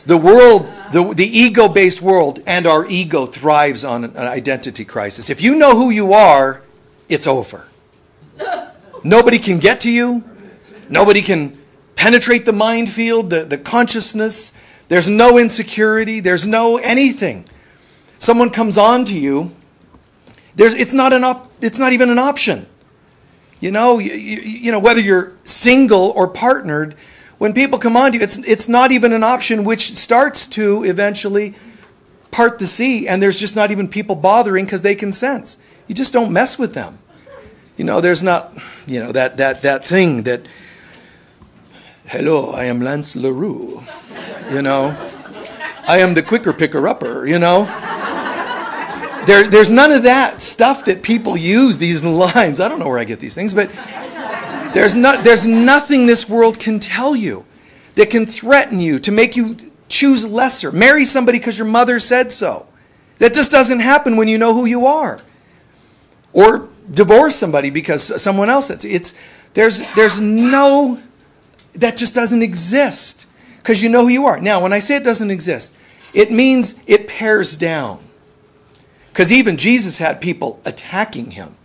The world, the ego-based world, and our ego thrives on an identity crisis. If you know who you are, it's over. Nobody can get to you. Nobody can penetrate the mind field, the consciousness. There's no insecurity. There's no anything. Someone comes on to you, it's not even an option. You know, whether you're single or partnered, when people come on to you, it's not even an option, which starts to eventually part the sea, and there's just not even people bothering because they can sense. You just don't mess with them. You know, there's not, that thing that, hello, I am Lance LaRue, I am the quicker picker-upper, There's none of that stuff that people use, these lines. I don't know where I get these things, but there's nothing this world can tell you that can threaten you to make you choose lesser. Marry somebody because your mother said so. That just doesn't happen when you know who you are. Or divorce somebody because someone else said so. There's no, that just doesn't exist because you know who you are. Now, when I say it doesn't exist, it means it pares down. Because even Jesus had people attacking him.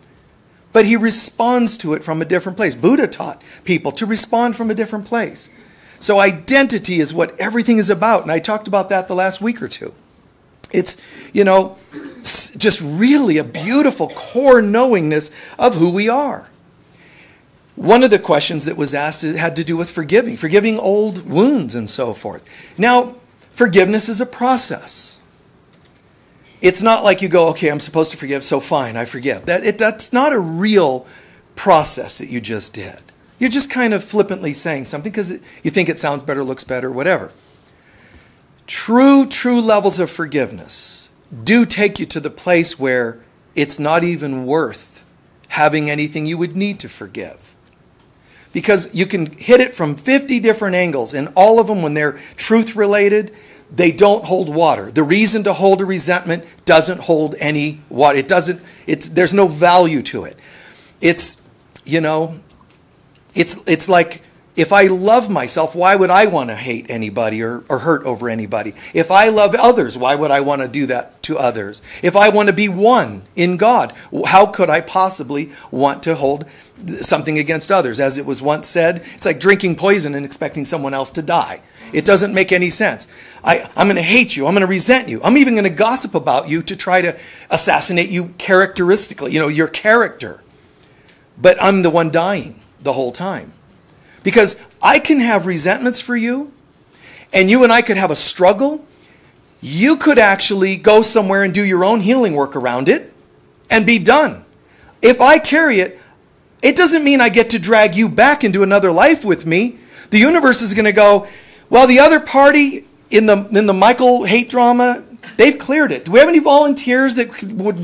But he responds to it from a different place. Buddha taught people to respond from a different place. So identity is what everything is about. And I talked about that the last week or two. It's, just really a beautiful core knowingness of who we are. One of the questions that was asked had to do with forgiving old wounds and so forth. Now, forgiveness is a process. It's not like you go, okay, I'm supposed to forgive, so fine, I forgive. That's not a real process that you just did. You're just kind of flippantly saying something because you think it sounds better, looks better, whatever. True levels of forgiveness do take you to the place where it's not even worth having anything you would need to forgive. Because you can hit it from 50 different angles, and all of them, when they're truth-related, they don't hold water. The reason to hold a resentment doesn't hold any water. There's no value to it. It's like, if I love myself, why would I want to hate anybody or hurt over anybody? If I love others, why would I want to do that to others? If I want to be one in God, how could I possibly want to hold something against others? As it was once said, it's like drinking poison and expecting someone else to die. It doesn't make any sense. I'm going to hate you. I'm going to resent you. I'm even going to gossip about you to try to assassinate you characteristically, your character. But I'm the one dying the whole time. Because I can have resentments for you, and you and I could have a struggle. You could actually go somewhere and do your own healing work around it and be done. If I carry it, it doesn't mean I get to drag you back into another life with me. The universe is going to go, well, the other party in the Michael hate drama, they've cleared it. Do we have any volunteers that would,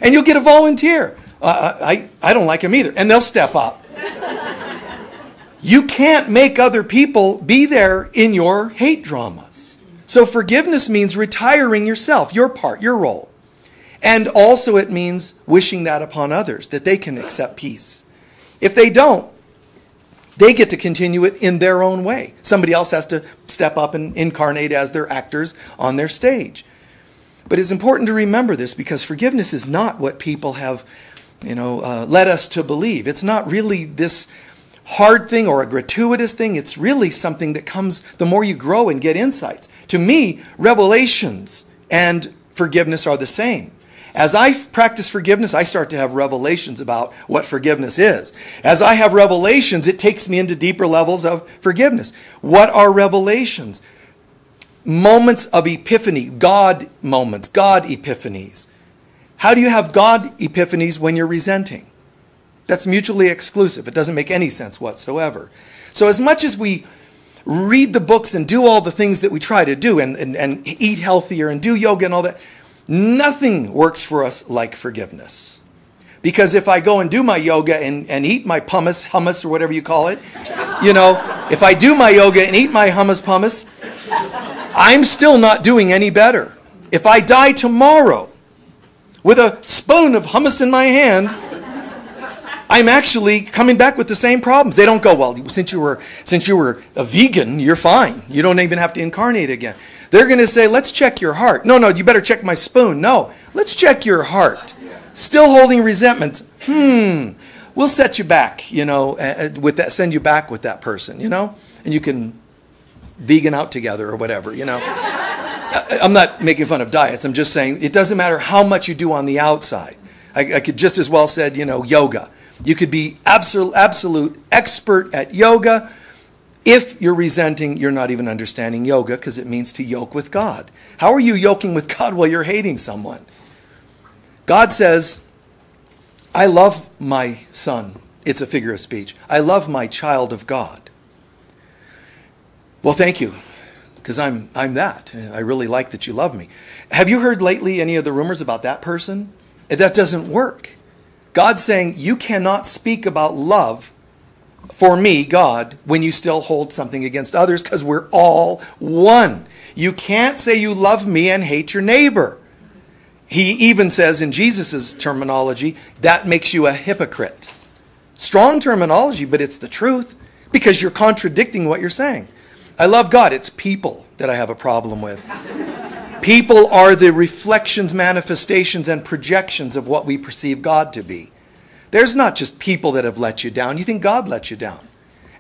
and you'll get a volunteer. I don't like him either. And they'll step up. You can't make other people be there in your hate dramas. So forgiveness means retiring yourself, your part, your role. And also it means wishing that upon others, that they can accept peace. If they don't, they get to continue it in their own way. Somebody else has to step up and incarnate as their actors on their stage. But it's important to remember this, because forgiveness is not what people have, led us to believe. It's not really this hard thing or a gratuitous thing. It's really something that comes the more you grow and get insights. To me, revelations and forgiveness are the same. As I practice forgiveness, I start to have revelations about what forgiveness is. As I have revelations, it takes me into deeper levels of forgiveness. What are revelations? Moments of epiphany, God moments, God epiphanies. How do you have God epiphanies when you're resenting? That's mutually exclusive. It doesn't make any sense whatsoever. So as much as we read the books and do all the things that we try to do and eat healthier and do yoga and all that, nothing works for us like forgiveness. Because if I go and do my yoga and eat my hummus or whatever you call it, if I do my yoga and eat my hummus, I'm still not doing any better. If I die tomorrow with a spoon of hummus in my hand, I'm actually coming back with the same problems. They don't go, well, since you were a vegan, you're fine. You don't even have to incarnate again. They're going to say, let's check your heart. No, you better check my spoon. No, let's check your heart. Still holding resentments. We'll set you back, with that, send you back with that person, and you can vegan out together or whatever, I'm not making fun of diets. I'm just saying it doesn't matter how much you do on the outside. I could just as well said, yoga. You could be absolute expert at yoga. If you're resenting, you're not even understanding yoga, because it means to yoke with God. How are you yoking with God while you're hating someone? God says, I love my son. It's a figure of speech. I love my child of God. Well, thank you, because I'm that. I really like that you love me. Have you heard lately any of the rumors about that person? That doesn't work. God's saying you cannot speak about love for me, God, when you still hold something against others, because we're all one. You can't say you love me and hate your neighbor. He even says in Jesus' terminology, that makes you a hypocrite. Strong terminology, but it's the truth, because you're contradicting what you're saying. I love God. It's people that I have a problem with. People are the reflections, manifestations, and projections of what we perceive God to be. There's not just people that have let you down. You think God let you down.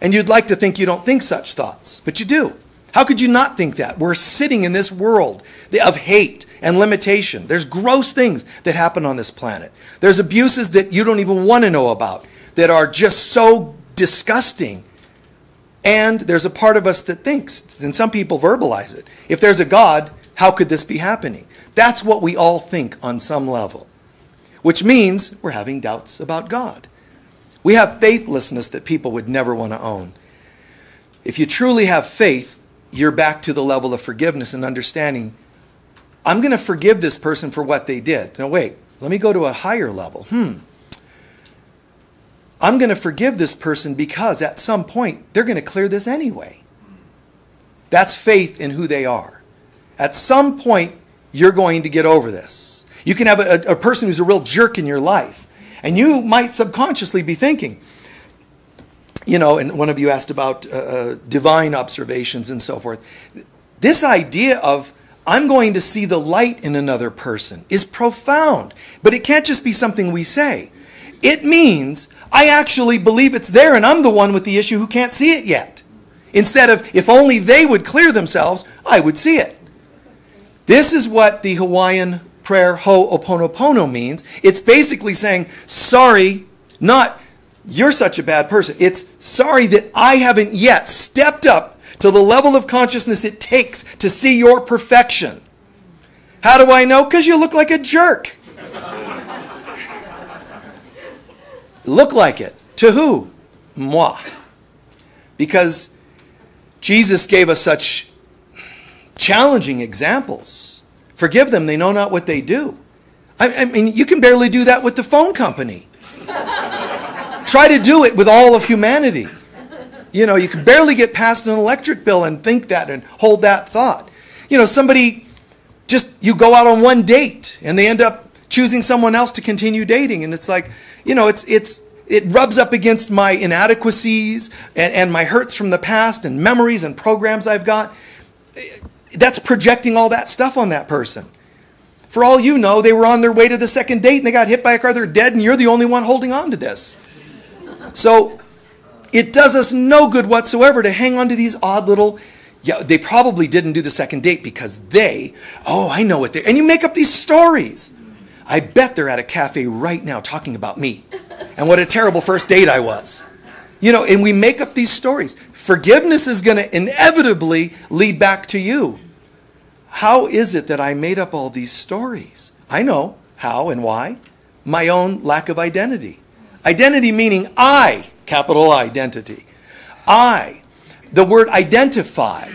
And you'd like to think you don't think such thoughts, but you do. How could you not think that? We're sitting in this world of hate and limitation. There's gross things that happen on this planet. There's abuses that you don't even want to know about that are just so disgusting. And there's a part of us that thinks, and some people verbalize it, if there's a God, how could this be happening? That's what we all think on some level, which means we're having doubts about God. We have faithlessness that people would never want to own. If you truly have faith, you're back to the level of forgiveness and understanding. I'm going to forgive this person for what they did. Now wait, let me go to a higher level. I'm going to forgive this person because at some point they're going to clear this anyway. That's faith in who they are. At some point, you're going to get over this. You can have a person who's a real jerk in your life, and you might subconsciously be thinking, and one of you asked about divine observations and so forth. This idea of, I'm going to see the light in another person is profound, but it can't just be something we say. It means I actually believe it's there, and I'm the one with the issue who can't see it yet. Instead of, if only they would clear themselves, I would see it. This is what the Hawaiian prayer Ho'oponopono means. It's basically saying, sorry, not you're such a bad person. It's sorry that I haven't yet stepped up to the level of consciousness it takes to see your perfection. How do I know? Because you look like a jerk. Look like it. To who? Moi. Because Jesus gave us such challenging examples. Forgive them, they know not what they do. I mean, you can barely do that with the phone company. Try to do it with all of humanity. You can barely get past an electric bill and think that and hold that thought. Somebody you go out on one date and they end up choosing someone else to continue dating. And it's like, it rubs up against my inadequacies and my hurts from the past and memories and programs I've got. That's projecting all that stuff on that person. For all you know, they were on their way to the second date and they got hit by a car, they're dead, and you're the only one holding on to this. So it does us no good whatsoever to hang on to these odd little, they probably didn't do the second date because I know what and you make up these stories. I bet they're at a cafe right now talking about me and what a terrible first date I was. And we make up these stories. Forgiveness is going to inevitably lead back to you. How is it that I made up all these stories? I know how and why. My own lack of identity. Identity meaning I, capital I, identity. I. The word identify.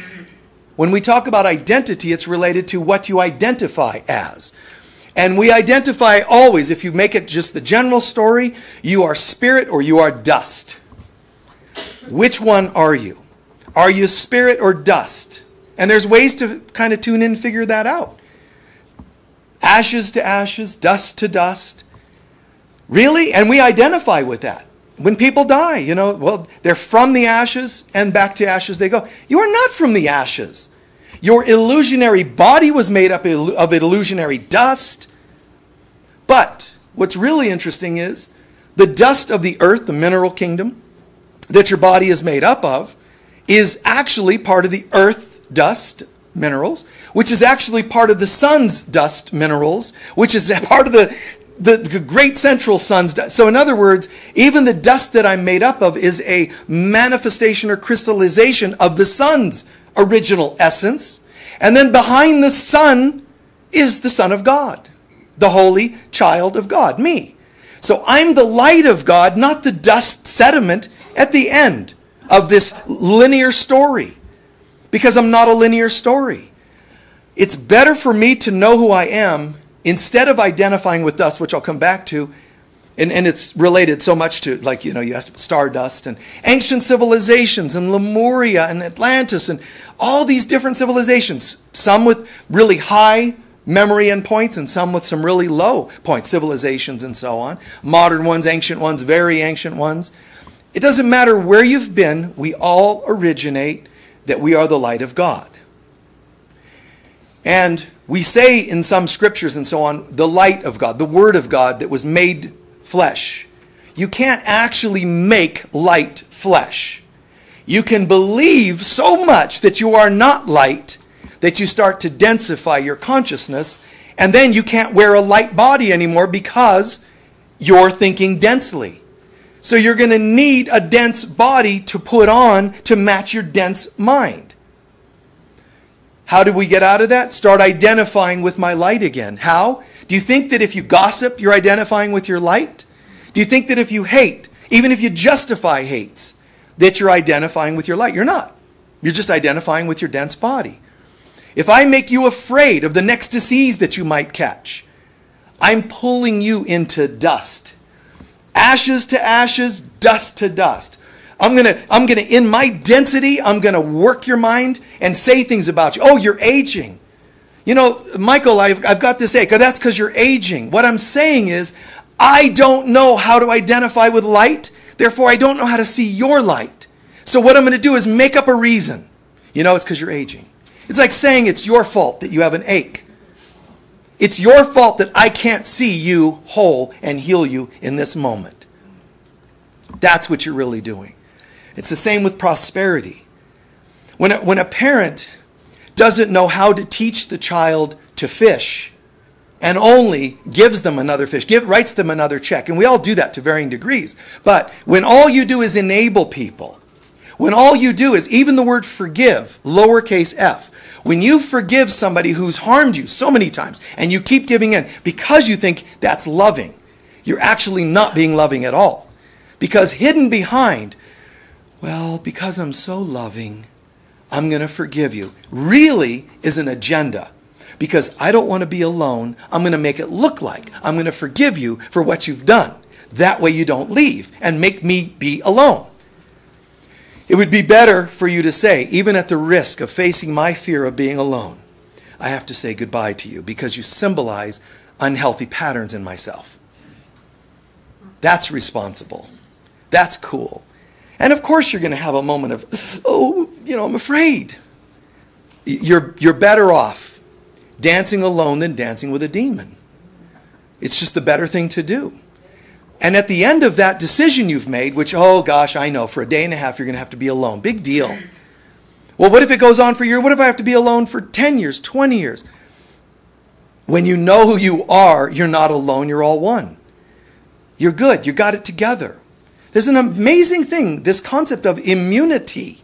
When we talk about identity, it's related to what you identify as. And we identify always, if you make it just the general story, you are spirit or you are dust. Which one are you? Are you spirit or dust? And there's ways to kind of tune in and figure that out. Ashes to ashes, dust to dust. Really? And we identify with that. when people die, well, they're from the ashes and back to ashes they go. You are not from the ashes. Your illusionary body was made up of illusionary dust. But what's really interesting is the dust of the earth, the mineral kingdom, that your body is made up of, is actually part of the earth dust minerals, which is actually part of the sun's dust minerals, which is part of the great central sun's dust. So in other words, even the dust that I'm made up of is a manifestation or crystallization of the sun's original essence. And then behind the sun is the Son of God, the holy child of God, me. So I'm the light of God, not the dust sediment at the end of this linear story, because I'm not a linear story. It's better for me to know who I am instead of identifying with dust, which I'll come back to. And it's related so much to, like, you asked about stardust and ancient civilizations and Lemuria and Atlantis and all these different civilizations, some with really high memory endpoints and some with some really low points, civilizations and so on. Modern ones, ancient ones, very ancient ones. It doesn't matter where you've been, we all originate that we are the light of God. And we say in some scriptures and so on, the light of God, the Word of God that was made flesh. You can't actually make light flesh. You can believe so much that you are not light that you start to densify your consciousness, and then you can't wear a light body anymore because you're thinking densely. So you're going to need a dense body to put on to match your dense mind. How do we get out of that? Start identifying with my light again. How? Do you think that if you gossip, you're identifying with your light? Do you think that if you hate, even if you justify hates, that you're identifying with your light? You're not. You're just identifying with your dense body. If I make you afraid of the next disease that you might catch, I'm pulling you into dust. Ashes to ashes, dust to dust. I'm gonna, in my density, I'm gonna work your mind and say things about you. Oh, you're aging. Michael, I've got this ache. Oh, that's because you're aging. What I'm saying is, I don't know how to identify with light. Therefore, I don't know how to see your light. So what I'm going to do is make up a reason. It's because you're aging. It's like saying it's your fault that you have an ache. It's your fault that I can't see you whole and heal you in this moment. That's what you're really doing. It's the same with prosperity. When a parent doesn't know how to teach the child to fish and only gives them another fish, writes them another check, and we all do that to varying degrees, but when all you do is enable people, when all you do is, even the word forgive, lowercase f, when you forgive somebody who's harmed you so many times and you keep giving in because you think that's loving, you're actually not being loving at all. Because hidden behind, well, because I'm so loving, I'm going to forgive you, really is an agenda. Because I don't want to be alone, I'm going to make it look like I'm going to forgive you for what you've done. That way you don't leave and make me be alone. It would be better for you to say, even at the risk of facing my fear of being alone, I have to say goodbye to you because you symbolize unhealthy patterns in myself. That's responsible. That's cool. And of course you're going to have a moment of, I'm afraid. You're better off dancing alone than dancing with a demon. It's just the better thing to do. And at the end of that decision you've made, which, oh gosh, I know, for a day and a half you're going to have to be alone. Big deal. Well, what if it goes on for a year? What if I have to be alone for 10 years, 20 years? When you know who you are, you're not alone, you're all one. You're good, you got it together. There's an amazing thing, this concept of immunity.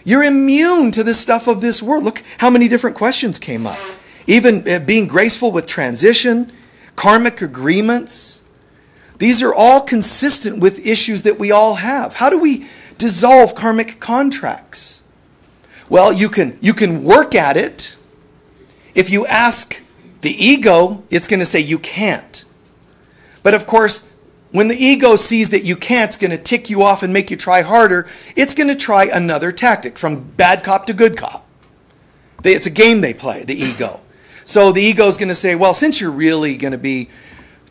You're immune to the stuff of this world. Look how many different questions came up. Even being graceful with transition, karmic agreements. These are all consistent with issues that we all have. How do we dissolve karmic contracts? Well, you can work at it. If you ask the ego, it's going to say you can't. But of course, when the ego sees that you can't, it's going to tick you off and make you try harder. It's going to try another tactic, from bad cop to good cop. It's a game they play, the ego. So the ego is going to say, well, since you're really going to be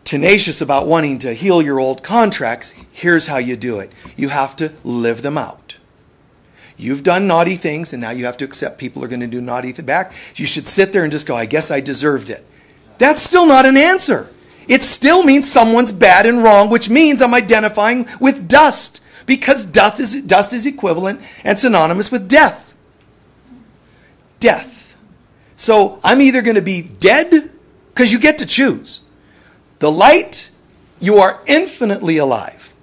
tenacious about wanting to heal your old contracts, here's how you do it. You have to live them out. You've done naughty things, and now you have to accept people are going to do naughty things back. You should sit there and just go, I guess I deserved it. That's still not an answer. It still means someone's bad and wrong, which means I'm identifying with dust, because dust is equivalent and synonymous with death. Death. So I'm either going to be dead, because you get to choose. The light, you are infinitely alive.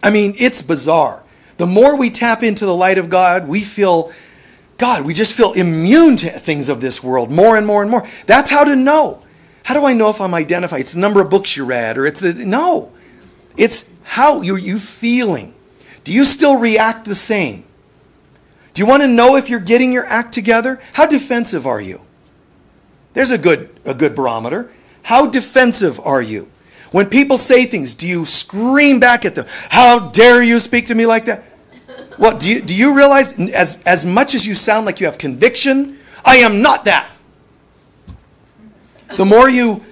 I mean, it's bizarre. The more we tap into the light of God, we just feel immune to things of this world more and more and more. That's how to know. How do I know if I'm identified? It's the number of books you read, or no. It's how you feeling. Do you still react the same? Do you want to know if you're getting your act together? How defensive are you? There's a good barometer. How defensive are you? When people say things, do you scream back at them? How dare you speak to me like that? Well, do you realize as much as you sound like you have conviction, I am not that. The more you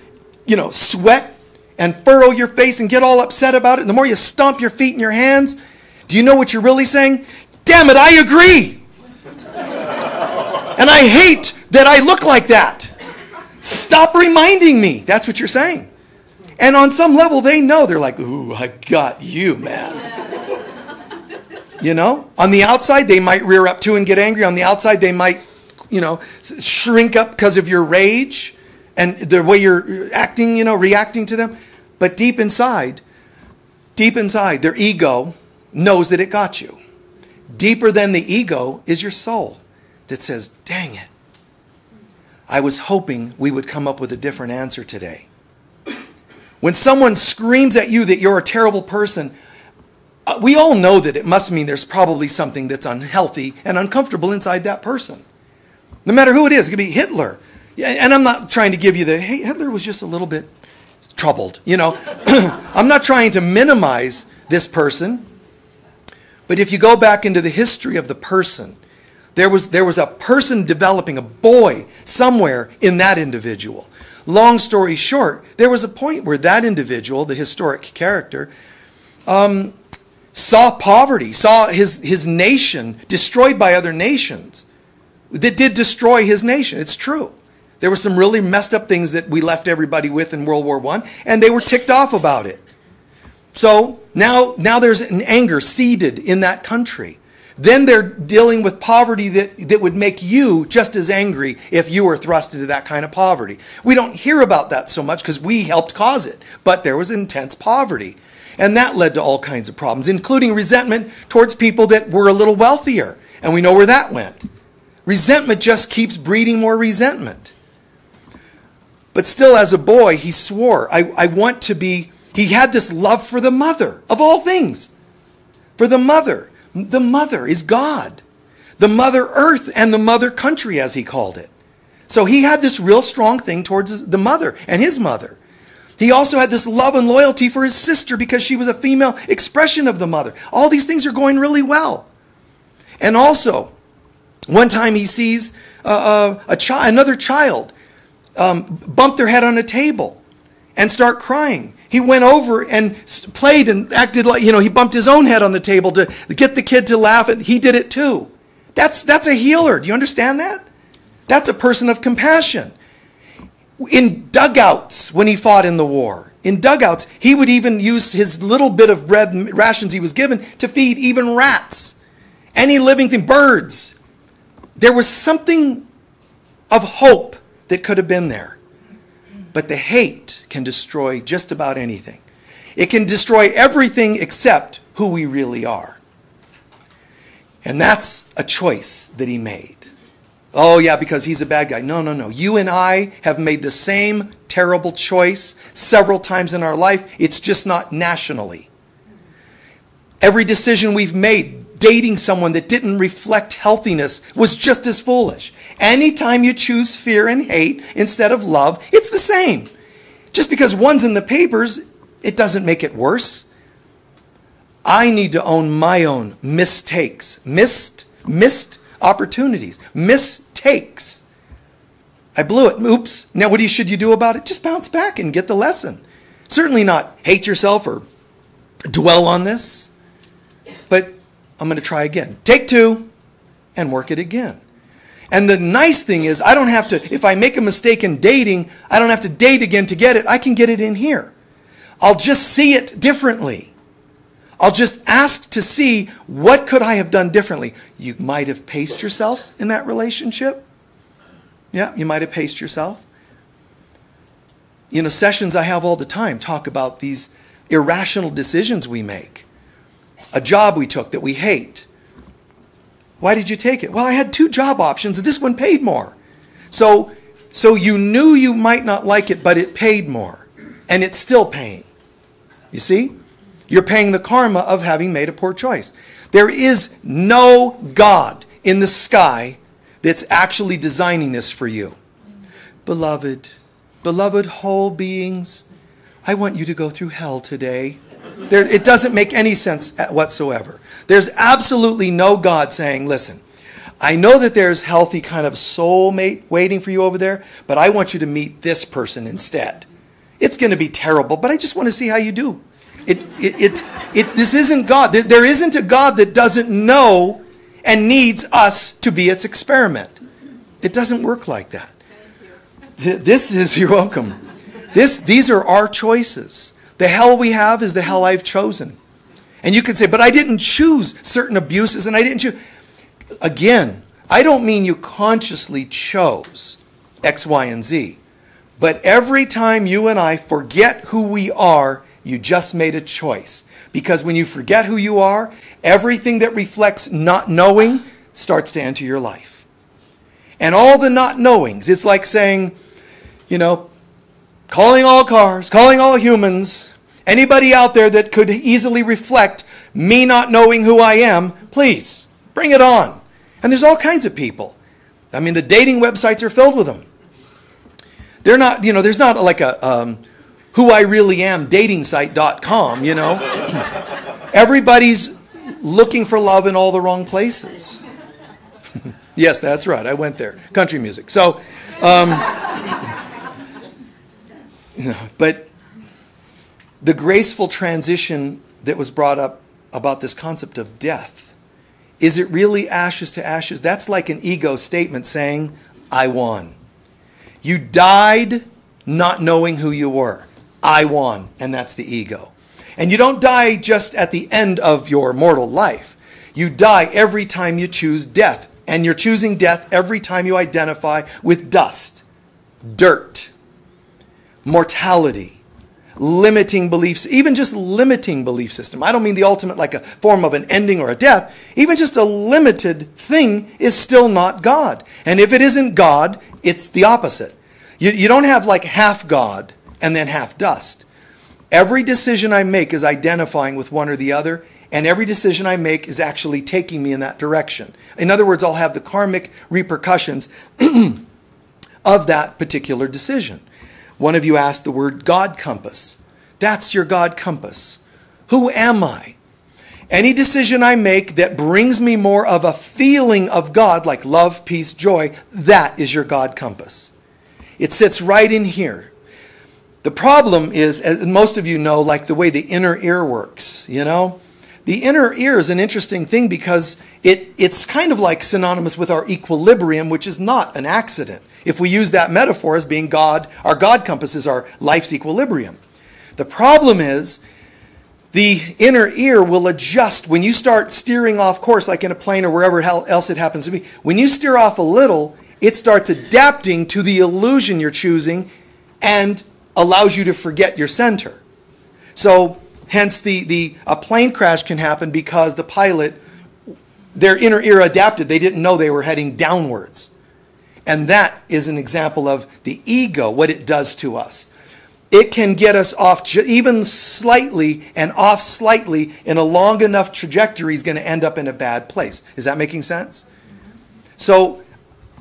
sweat and furrow your face and get all upset about it, the more you stomp your feet and your hands, do you know what you're really saying? Damn it, I agree. And I hate that I look like that. Stop reminding me. That's what you're saying. And on some level, they know. They're like, ooh, I got you, man. On the outside, they might rear up too and get angry. On the outside, they might, shrink up because of your rage and the way you're acting, reacting to them. But deep inside, their ego knows that it got you. Deeper than the ego is your soul that says, dang it. I was hoping we would come up with a different answer today. When someone screams at you that you're a terrible person, we all know that it must mean there's probably something that's unhealthy and uncomfortable inside that person. No matter who it is, it could be Hitler. And I'm not trying to give you hey, Hitler was just a little bit troubled, I'm not trying to minimize this person. But if you go back into the history of the person, there was a person developing, a boy somewhere in that individual. Long story short, there was a point where that individual, the historic character, saw poverty, saw his nation destroyed by other nations. That did destroy his nation. It's true. There were some really messed up things that we left everybody with in World War I, and they were ticked off about it. So now there's an anger seeded in that country. Then they're dealing with poverty that would make you just as angry if you were thrust into that kind of poverty. We don't hear about that so much because we helped cause it. But there was intense poverty. And that led to all kinds of problems, including resentment towards people that were a little wealthier. And we know where that went. Resentment just keeps breeding more resentment. But still, as a boy, he swore, I want to be... He had this love for the mother, of all things. For the mother. The mother is God. The mother earth and the mother country, as he called it. So he had this real strong thing towards the mother and his mother. He also had this love and loyalty for his sister because she was a female expression of the mother. All these things are going really well. And also, one time he sees another child bump their head on a table and start crying. He went over and played and acted like, he bumped his own head on the table to get the kid to laugh, and he did it too. That's a healer. Do you understand that? That's a person of compassion. In dugouts, when he fought in the war, in dugouts, he would even use his little bit of bread and rations he was given to feed even rats. Any living thing, birds. There was something of hope that could have been there. But the hate can destroy just about anything. It can destroy everything except who we really are. And that's a choice that he made. Oh yeah, because he's a bad guy. No, no, no. You and I have made the same terrible choice several times in our life. It's just not nationally. Every decision we've made, dating someone that didn't reflect healthiness, was just as foolish. Anytime you choose fear and hate instead of love, it's the same. Just because one's in the papers, it doesn't make it worse. I need to own my own mistakes, missed opportunities, mistakes. I blew it. Oops. Now what should you do about it? Just bounce back and get the lesson. Certainly not hate yourself or dwell on this. But I'm going to try again. Take 2 and work it again. And the nice thing is, I don't have to, if I make a mistake in dating, I don't have to date again to get it. I can get it in here. I'll just see it differently. I'll just ask to see, what could I have done differently? You might have paced yourself in that relationship. Yeah, you might have paced yourself. You know, sessions I have all the time talk about these irrational decisions we make. A job we took that we hate. Why did you take it? Well, I had 2 job options and this one paid more. So you knew you might not like it, but it paid more. And it's still paying. You see? You're paying the karma of having made a poor choice. There is no God in the sky that's actually designing this for you. Beloved whole beings, I want you to go through hell today. It doesn't make any sense whatsoever. There's absolutely no God saying, listen, I know that there's healthy kind of soulmate waiting for you over there, but I want you to meet this person instead. It's going to be terrible, but I just want to see how you do. This isn't God. There isn't a God that doesn't know and needs us to be its experiment. It doesn't work like that. You're welcome. These are our choices. The hell we have is the hell I've chosen. And you could say, but I didn't choose certain abuses and I didn't choose. Again, I don't mean you consciously chose X, Y, and Z. But every time you and I forget who we are, you just made a choice. Because when you forget who you are, everything that reflects not knowing starts to enter your life. And all the not knowings, it's like saying, you know, calling all cars, calling all humans, anybody out there that could easily reflect me not knowing who I am, please, bring it on. And there's all kinds of people. I mean, the dating websites are filled with them. They're not, you know, there's not like a who I really am datingsite.com, you know. Everybody's looking for love in all the wrong places. Yes, that's right. I went there. Country music. So, but the graceful transition that was brought up about this concept of death, is it really ashes to ashes? That's like an ego statement saying, I won. You died not knowing who you were. I won, and that's the ego. And you don't die just at the end of your mortal life. You die every time you choose death. And you're choosing death every time you identify with dust, dirt, mortality, limiting beliefs, even just limiting belief system. I don't mean the ultimate like a form of an ending or a death. Even just a limited thing is still not God. And if it isn't God, it's the opposite. You don't have like half God and then half dust. Every decision I make is identifying with one or the other, and every decision I make is actually taking me in that direction. In other words, I'll have the karmic repercussions of that particular decision. One of you asked the word God compass. That's your God compass. Who am I? Any decision I make that brings me more of a feeling of God, like love, peace, joy, that is your God compass. It sits right in here. The problem is, as most of you know, like the way the inner ear works, you know? The inner ear is an interesting thing because it's kind of like synonymous with our equilibrium, which is not an accident. If we use that metaphor as being God, our God compass is our life's equilibrium. The problem is the inner ear will adjust when you start steering off course, like in a plane or wherever else it happens to be. When you steer off a little, it starts adapting to the illusion you're choosing and allows you to forget your center. So hence a plane crash can happen because the pilot, their inner ear adapted. They didn't know they were heading downwards. And that is an example of the ego, what it does to us. It can get us off even slightly, and off slightly in a long enough trajectory is going to end up in a bad place. Is that making sense? So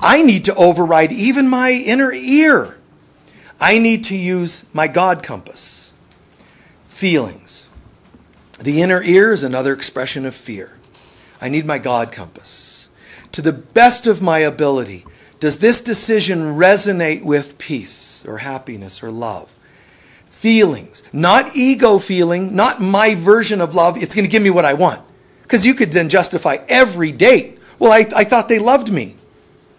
I need to override even my inner ear. I need to use my God compass. Feelings. The inner ear is another expression of fear. I need my God compass. To the best of my ability, Does this decision resonate with peace or happiness or love? Feelings, not ego feeling, not my version of love. It's going to give me what I want. Because you could then justify every date. Well, I thought they loved me,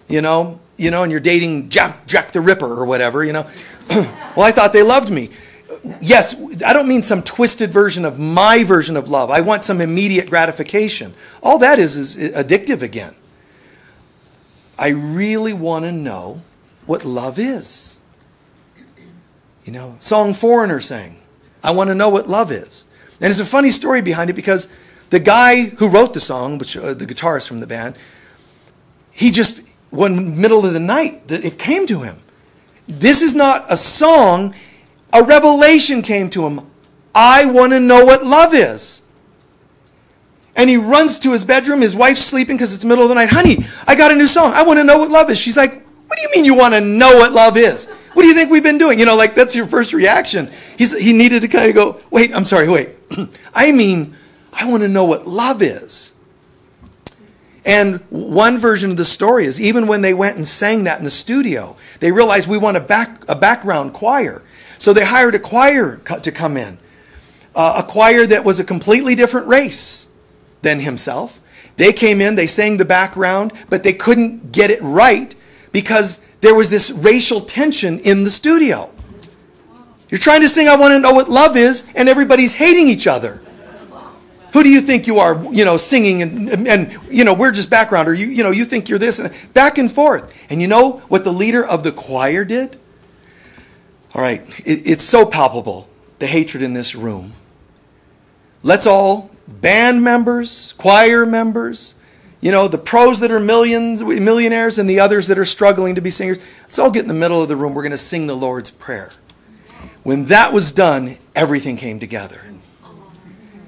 and you're dating Jack the Ripper or whatever, Well, I thought they loved me. Yes, I don't mean some twisted version of my version of love. I want some immediate gratification. All that is addictive again. I really want to know what love is. Song Foreigner sang, I want to know what love is. And it's a funny story behind it because the guy who wrote the song, which the guitarist from the band, he just, one middle of the night, it came to him. This is not a song. A revelation came to him. I want to know what love is. And he runs to his bedroom. His wife's sleeping because it's the middle of the night. Honey, I got a new song. I want to know what love is. She's like, what do you mean you want to know what love is? What do you think we've been doing? That's your first reaction. He needed to kind of go, wait. I mean, I want to know what love is. And one version of the story is even when they went and sang that in the studio, they realized we want a background choir. So they hired a choir to come in. A choir that was a completely different race than himself. They came in, they sang the background, but they couldn't get it right because there was this racial tension in the studio. You're trying to sing I want to know what love is, and everybody's hating each other. Who do you think you are, singing and we're just background, or you think you're this, and back and forth. And you know what the leader of the choir did? All right, it's so palpable, the hatred in this room. Let's all, band members, choir members, the pros that are millionaires and the others that are struggling to be singers, let's all get in the middle of the room. We're going to sing the Lord's Prayer. When that was done, everything came together.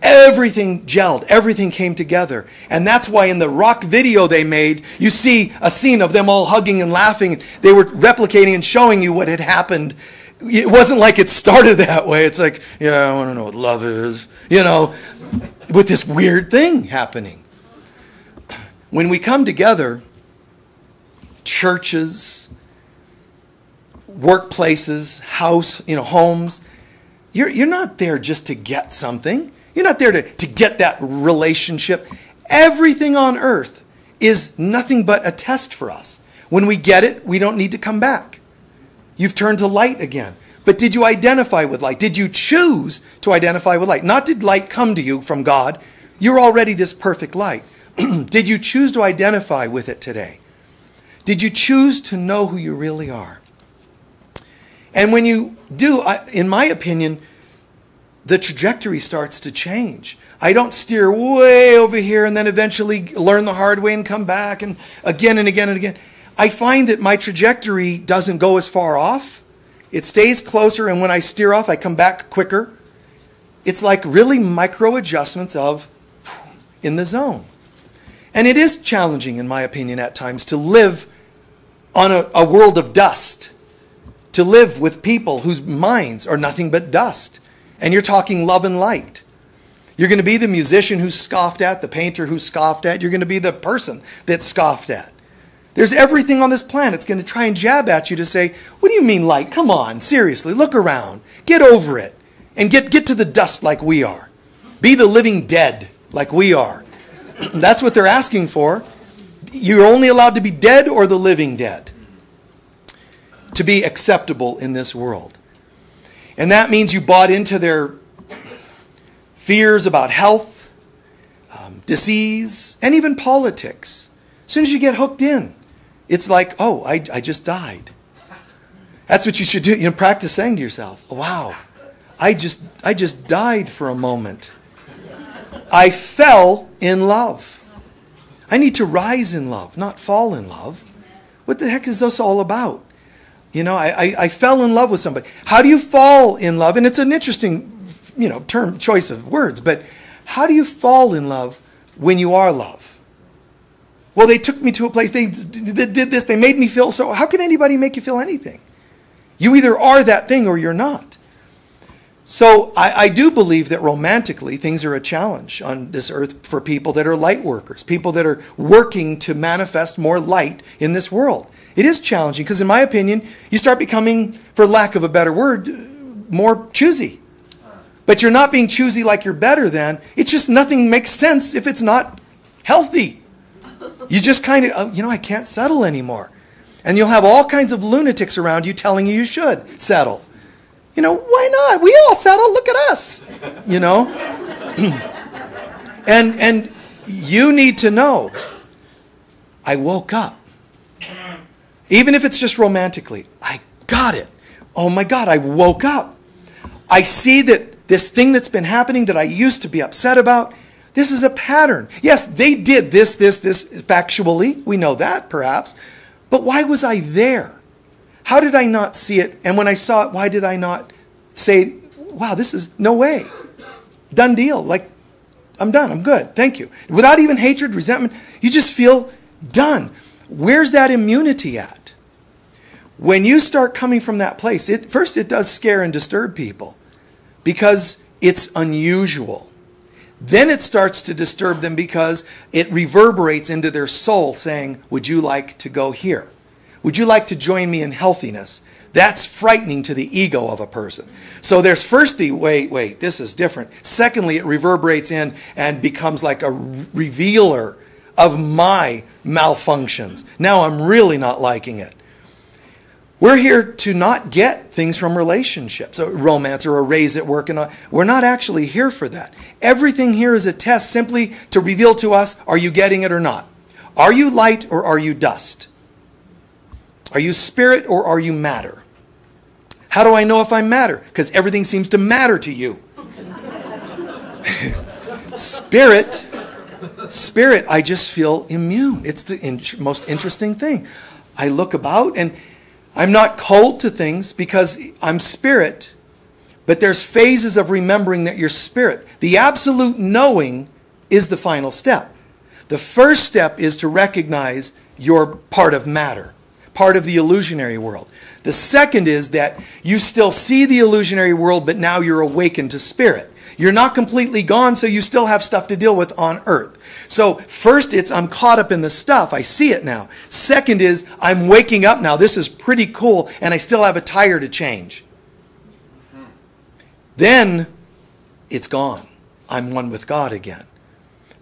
Everything gelled. Everything came together. And that's why in the rock video they made, you see a scene of them all hugging and laughing. They were replicating and showing you what had happened. It wasn't like it started that way. It's like, I want to know what love is, with this weird thing happening. When we come together, churches, workplaces, homes, you're not there just to get something. You're not there to get that relationship. Everything on earth is nothing but a test for us. When we get it, we don't need to come back. You've turned to light again. But did you identify with light? Did you choose to identify with light? Not did light come to you from God. You're already this perfect light. Did you choose to identify with it today? Did you choose to know who you really are? And when you do, in my opinion, the trajectory starts to change. I don't steer way over here and then eventually learn the hard way and come back and again and again and again. I find that my trajectory doesn't go as far off. It stays closer, and when I steer off, I come back quicker. It's like really micro adjustments of in the zone. And it is challenging, in my opinion, at times to live on a world of dust, to live with people whose minds are nothing but dust. And you're talking love and light. You're going to be the musician who's scoffed at, the painter who's scoffed at. You're going to be the person that's scoffed at. There's everything on this planet that's going to try and jab at you to say, what do you mean light? Come on, seriously, look around. Get over it. And get to the dust like we are. Be the living dead like we are. That's what they're asking for. You're only allowed to be dead or the living dead to be acceptable in this world. And that means you bought into their fears about health, disease, and even politics. As soon as you get hooked in, it's like, oh, I just died. That's what you should do. Practice saying to yourself, wow, I just died for a moment. I fell in love. I need to rise in love, not fall in love. What the heck is this all about? I fell in love with somebody. How do you fall in love? And it's an interesting, term, choice of words, but how do you fall in love when you are love? Well, they took me to a place, they did this, they made me feel so. How can anybody make you feel anything? You either are that thing or you're not. So I do believe that romantically things are a challenge on this earth for people that are light workers, people that are working to manifest more light in this world. It is challenging because, in my opinion, you start becoming, for lack of a better word, more choosy. But you're not being choosy like you're better than. It's just nothing makes sense if it's not healthy. You just kind of, I can't settle anymore. And you'll have all kinds of lunatics around you telling you should settle. Why not? We all settle. Look at us. And you need to know, I woke up. Even if it's just romantically, I got it. Oh my God, I woke up. I see that this thing that's been happening that I used to be upset about, this is a pattern. Yes, they did this factually. We know that, perhaps. But why was I there? How did I not see it? And when I saw it, why did I not say, wow, this is no way. Done deal. Like, I'm done. I'm good. Thank you. Without even hatred, resentment, you just feel done. Where's that immunity at? When you start coming from that place, first it does scare and disturb people because it's unusual. Then it starts to disturb them because it reverberates into their soul saying, would you like to go here? Would you like to join me in healthiness? That's frightening to the ego of a person. So there's first the, wait, this is different. Secondly, it reverberates in and becomes like a revealer of my malfunctions. Now I'm really not liking it. We're here to not get things from relationships, a romance or a raise at work. And we're not actually here for that. Everything here is a test simply to reveal to us, are you getting it or not? Are you light or are you dust? Are you spirit or are you matter? How do I know if I'm matter? Because everything seems to matter to you. Spirit, I just feel immune. It's the most interesting thing. I look about and I'm not cold to things because I'm spirit, but there's phases of remembering that you're spirit. The absolute knowing is the final step. The first step is to recognize you're part of matter, part of the illusionary world. The second is that you still see the illusionary world, but now you're awakened to spirit. You're not completely gone, so you still have stuff to deal with on earth. So first it's I'm caught up in the stuff. I see it now. Second is I'm waking up now. This is pretty cool, and I still have a tire to change. Then it's gone. I'm one with God again.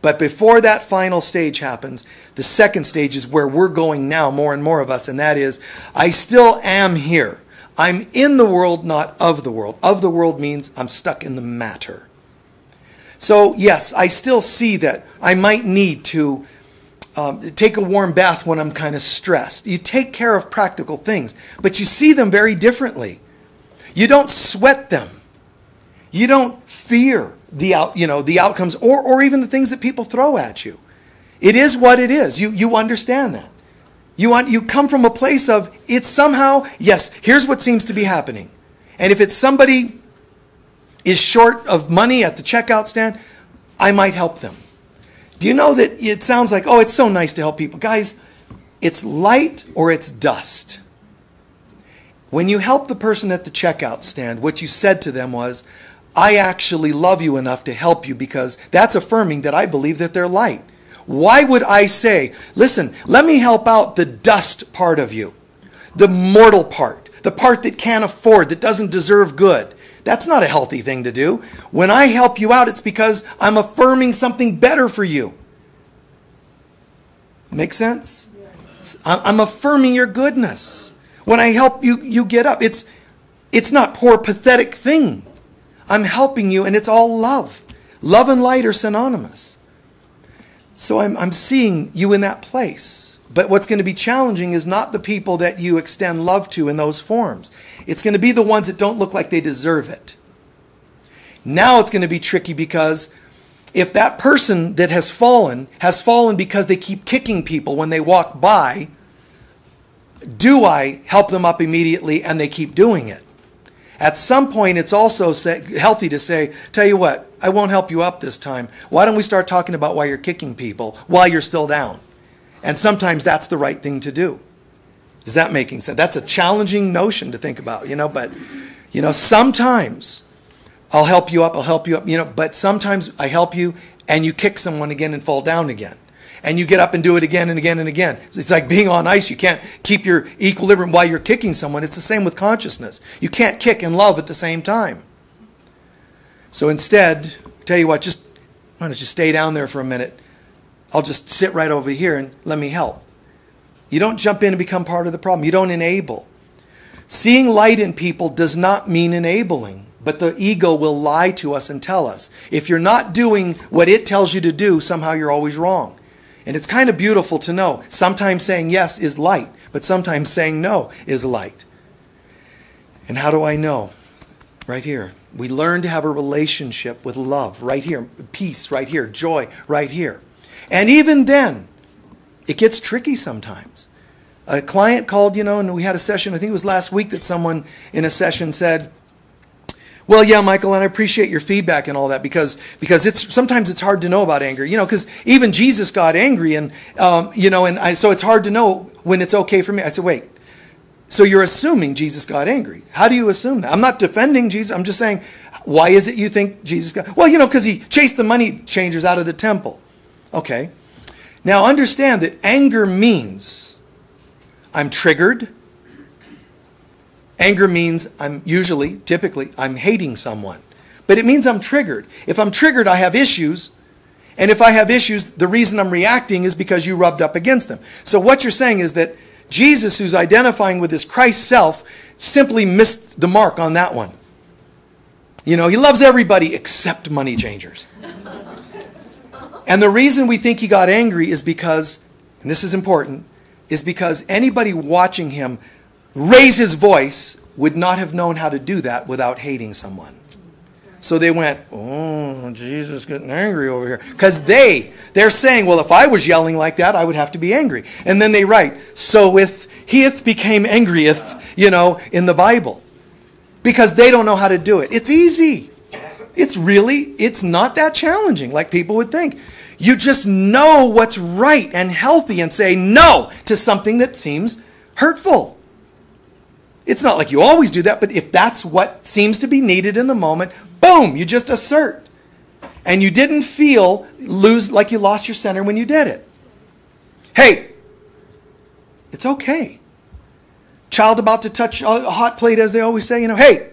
But before that final stage happens, the second stage is where we're going now, more and more of us, and that is, I still am here. I'm in the world, not of the world. Of the world means I'm stuck in the matter. So yes, I still see that I might need to take a warm bath when I'm kind of stressed. You take care of practical things, but you see them very differently. You don't sweat them. You don't fear the outcomes or even the things that people throw at you. It is what it is. You understand that. You come from a place of it's somehow, yes, here's what seems to be happening. And if it's somebody is short of money at the checkout stand, I might help them. Do you know that it sounds like, oh, it's so nice to help people. Guys, it's light or it's dust. When you help the person at the checkout stand, what you said to them was, I actually love you enough to help you because that's affirming that I believe that they're light. Why would I say, listen, let me help out the dust part of you, the mortal part, the part that can't afford, that doesn't deserve good. That's not a healthy thing to do. When I help you out, it's because I'm affirming something better for you. Make sense? I'm affirming your goodness. When I help you, you get up. It's not poor, pathetic thing. I'm helping you, and it's all love. Love and light are synonymous. So I'm seeing you in that place. But what's going to be challenging is not the people that you extend love to in those forms. It's going to be the ones that don't look like they deserve it. Now it's going to be tricky because if that person that has fallen because they keep kicking people when they walk by, do I help them up immediately and they keep doing it? At some point, it's also healthy to say, tell you what, I won't help you up this time. Why don't we start talking about why you're kicking people while you're still down? And sometimes that's the right thing to do. Does that make sense? That's a challenging notion to think about, but, sometimes I'll help you up, but sometimes I help you and you kick someone again and fall down again. and you get up and do it again and again and again. It's like being on ice. You can't keep your equilibrium while you're kicking someone. It's the same with consciousness. You can't kick and love at the same time. So instead, tell you what, why don't you stay down there for a minute? I'll just sit right over here and let me help. You don't jump in and become part of the problem. You don't enable. Seeing light in people does not mean enabling, but the ego will lie to us and tell us, if you're not doing what it tells you to do, somehow you're always wrong. And it's kind of beautiful to know. Sometimes saying yes is light, but sometimes saying no is light. And how do I know? Right here. We learn to have a relationship with love right here, peace right here, joy right here. And even then, it gets tricky sometimes. A client called, and we had a session, I think it was last week, that someone in a session said, well, yeah, Michael, and I appreciate your feedback and all that, because sometimes it's hard to know about anger, because even Jesus got angry, and so it's hard to know when it's okay for me. I said, wait, so you're assuming Jesus got angry? How do you assume that? I'm not defending Jesus. I'm just saying, why is it you think Jesus got? Well, because he chased the money changers out of the temple. Okay. Now understand that anger means I'm triggered. Anger means typically, I'm hating someone. But it means I'm triggered. If I'm triggered, I have issues. And if I have issues, the reason I'm reacting is because you rubbed up against them. So what you're saying is that Jesus, who's identifying with his Christ self, simply missed the mark on that one. He loves everybody except money changers. And the reason we think he got angry is because, and this is important, is because anybody watching him raise his voice would not have known how to do that without hating someone. So they went, oh, Jesus getting angry over here. Because they're saying, well, if I was yelling like that, I would have to be angry. And then they write, so with heeth became angrieth, in the Bible. Because they don't know how to do it. It's easy. It's not that challenging like people would think. You just know what's right and healthy and say no to something that seems hurtful. It's not like you always do that, but if that's what seems to be needed in the moment, boom, you just assert. And you didn't lose like you lost your center when you did it. Hey, it's okay. Child about to touch a hot plate, as they always say, hey,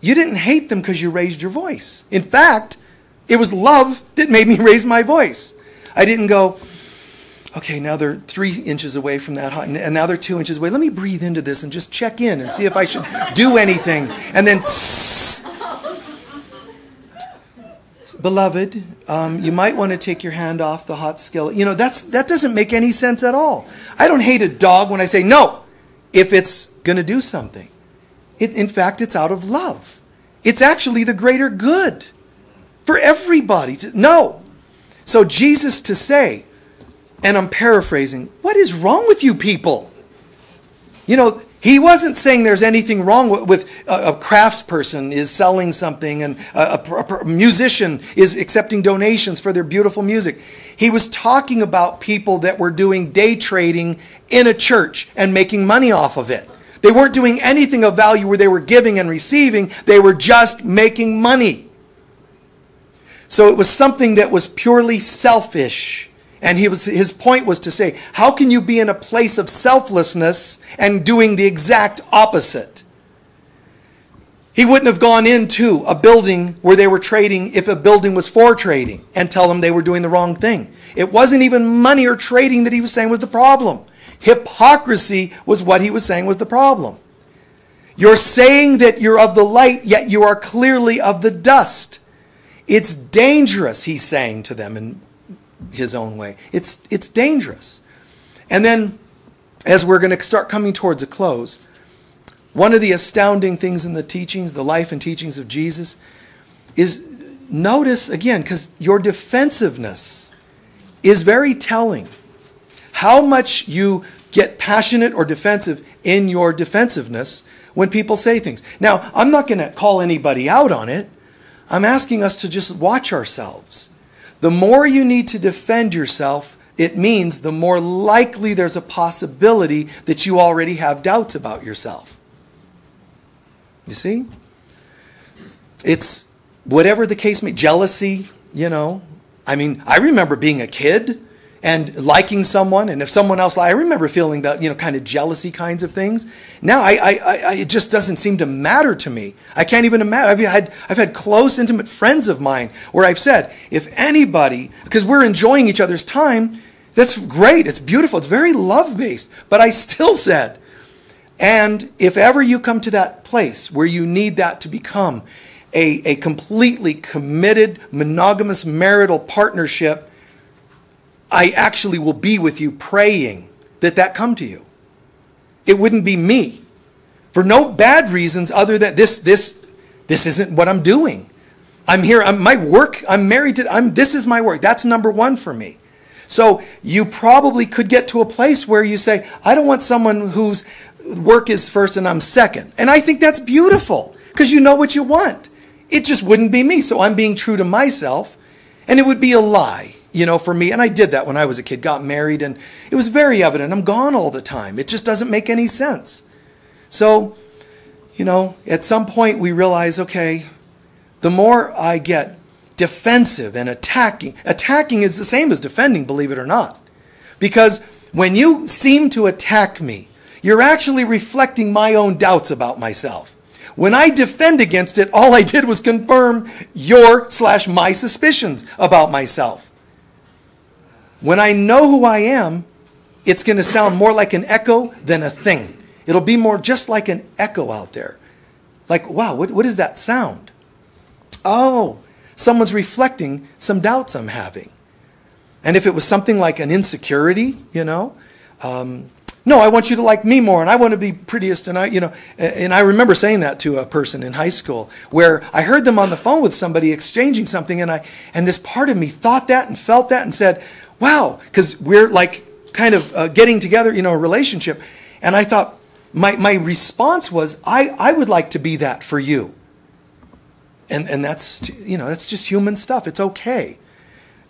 you didn't hate them because you raised your voice. In fact, it was love that made me raise my voice. I didn't go, okay, now they're 3 inches away from that hot, and now they're 2 inches away. Let me breathe into this and just check in and see if I should do anything. And then, beloved, you might want to take your hand off the hot skillet. That doesn't make any sense at all. I don't hate a dog when I say no, if it's going to do something. In fact, it's out of love. It's actually the greater good for everybody to know. So Jesus to say, and I'm paraphrasing, what is wrong with you people? He wasn't saying there's anything wrong with a craftsperson is selling something and a musician is accepting donations for their beautiful music. He was talking about people that were doing day trading in a church and making money off of it. They weren't doing anything of value where they were giving and receiving. They were just making money. So it was something that was purely selfish. And his point was to say, how can you be in a place of selflessness and doing the exact opposite? He wouldn't have gone into a building where they were trading if a building was for trading and tell them they were doing the wrong thing. It wasn't even money or trading that he was saying was the problem. Hypocrisy was what he was saying was the problem. You're saying that you're of the light, yet you are clearly of the dust. It's dangerous, he's saying to them in his own way. It's dangerous. And then, as we're going to start coming towards a close, one of the astounding things in the teachings, the life and teachings of Jesus, is notice, again, because your defensiveness is very telling. How much you get passionate or defensive in your defensiveness when people say things. Now, I'm not going to call anybody out on it. I'm asking us to just watch ourselves. The more you need to defend yourself, it means the more likely there's a possibility that you already have doubts about yourself. You see? It's whatever the case may be. Jealousy, I mean, I remember being a kid and liking someone, and if someone else, I remember feeling that, kind of jealousy kinds of things. Now it just doesn't seem to matter to me. I can't even imagine. I've had close, intimate friends of mine where I've said, if anybody, because we're enjoying each other's time, that's great, it's beautiful, it's very love-based, but I still said, and if ever you come to that place where you need that to become a completely committed, monogamous marital partnership, I actually will be with you praying that come to you. It wouldn't be me. For no bad reasons other than this isn't what I'm doing. I'm here, my work, I'm married to, this is my work. That's number one for me. So you probably could get to a place where you say, I don't want someone whose work is first and I'm second. And I think that's beautiful because you know what you want. It just wouldn't be me. So I'm being true to myself, and it would be a lie, for me. And I did that when I was a kid, got married, and it was very evident. I'm gone all the time. It just doesn't make any sense. So, at some point we realize, okay, the more I get defensive and attacking is the same as defending, believe it or not. Because when you seem to attack me, you're actually reflecting my own doubts about myself. When I defend against it, all I did was confirm my suspicions about myself. When I know who I am, it's going to sound more like an echo than a thing. It'll be more just like an echo out there. Like, wow, what is that sound? Oh, someone's reflecting some doubts I'm having. And if it was something like an insecurity, no, I want you to like me more, and I want to be prettiest, and I remember saying that to a person in high school, where I heard them on the phone with somebody exchanging something, and this part of me thought that and felt that and said, wow, because we're like kind of getting together, a relationship, and I thought, my response was, I would like to be that for you. And that's, that's just human stuff. It's okay.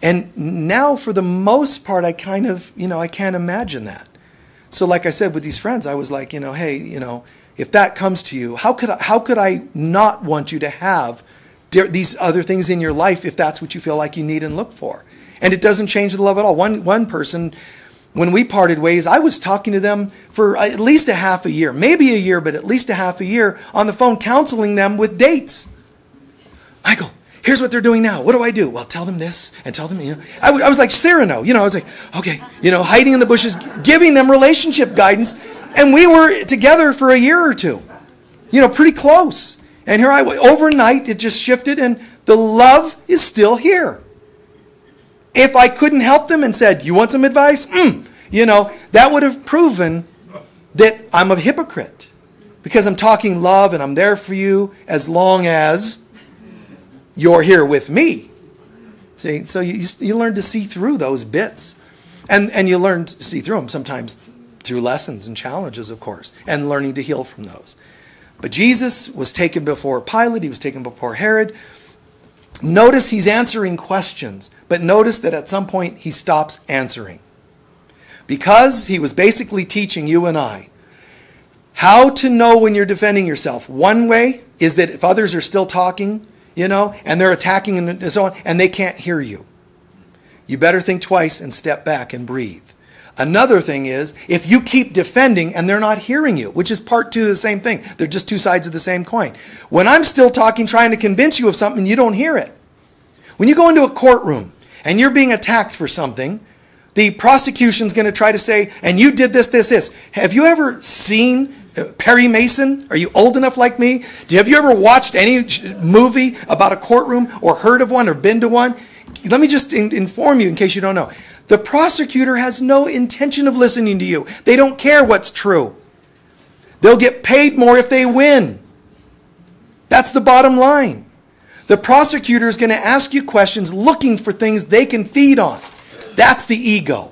And now, for the most part, I kind of, I can't imagine that. So like I said, with these friends, I was like, hey, if that comes to you, how could I not want you to have these other things in your life if that's what you feel like you need and look for? And it doesn't change the love at all. One person, when we parted ways, I was talking to them for at least a half a year, maybe a year, but at least a half a year on the phone, counseling them with dates. Michael, here's what they're doing now. What do I do? Well, tell them this and tell them, I was like Cyrano, I was like, okay, hiding in the bushes, giving them relationship guidance. And we were together for a year or two, pretty close. And here I was, overnight, it just shifted, and the love is still here. If I couldn't help them and said, you want some advice? That would have proven that I'm a hypocrite, because I'm talking love and I'm there for you as long as you're here with me. See, so you learn to see through those bits. And you learn to see through them sometimes through lessons and challenges, of course, and learning to heal from those. But Jesus was taken before Pilate. He was taken before Herod. Notice he's answering questions, but notice that at some point he stops answering. Because he was basically teaching you and I how to know when you're defending yourself. One way is that if others are still talking, and they're attacking and so on, and they can't hear you, you better think twice and step back and breathe. Another thing is, if you keep defending and they're not hearing you, which is part two of the same thing. They're just two sides of the same coin. When I'm still talking, trying to convince you of something, you don't hear it. When you go into a courtroom and you're being attacked for something, the prosecution's going to try to say, and you did this, this, this. Have you ever seen Perry Mason? Are you old enough like me? Have you ever watched any movie about a courtroom or heard of one or been to one? Let me just inform you in case you don't know. The prosecutor has no intention of listening to you. They don't care what's true. They'll get paid more if they win. That's the bottom line. The prosecutor is going to ask you questions looking for things they can feed on. That's the ego.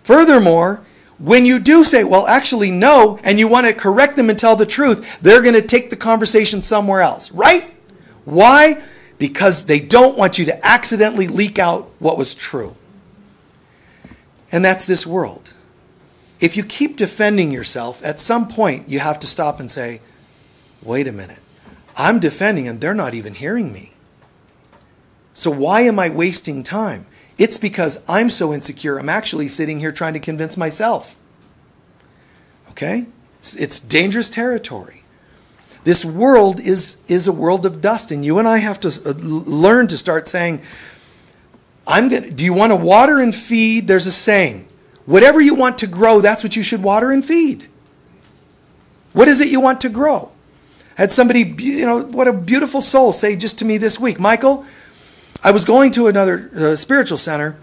Furthermore, when you do say, well, actually, no, and you want to correct them and tell the truth, they're going to take the conversation somewhere else, right? Why? Because they don't want you to accidentally leak out what was true. And that's this world. If you keep defending yourself, at some point you have to stop and say, wait a minute, I'm defending and they're not even hearing me. So why am I wasting time? It's because I'm so insecure, I'm actually sitting here trying to convince myself. Okay? It's dangerous territory. This world is a world of dust, and you and I have to learn to start saying, do you want to water and feed? There's a saying, whatever you want to grow, that's what you should water and feed. What is it you want to grow? I had somebody, what a beautiful soul, say just to me this week, Michael, I was going to another spiritual center,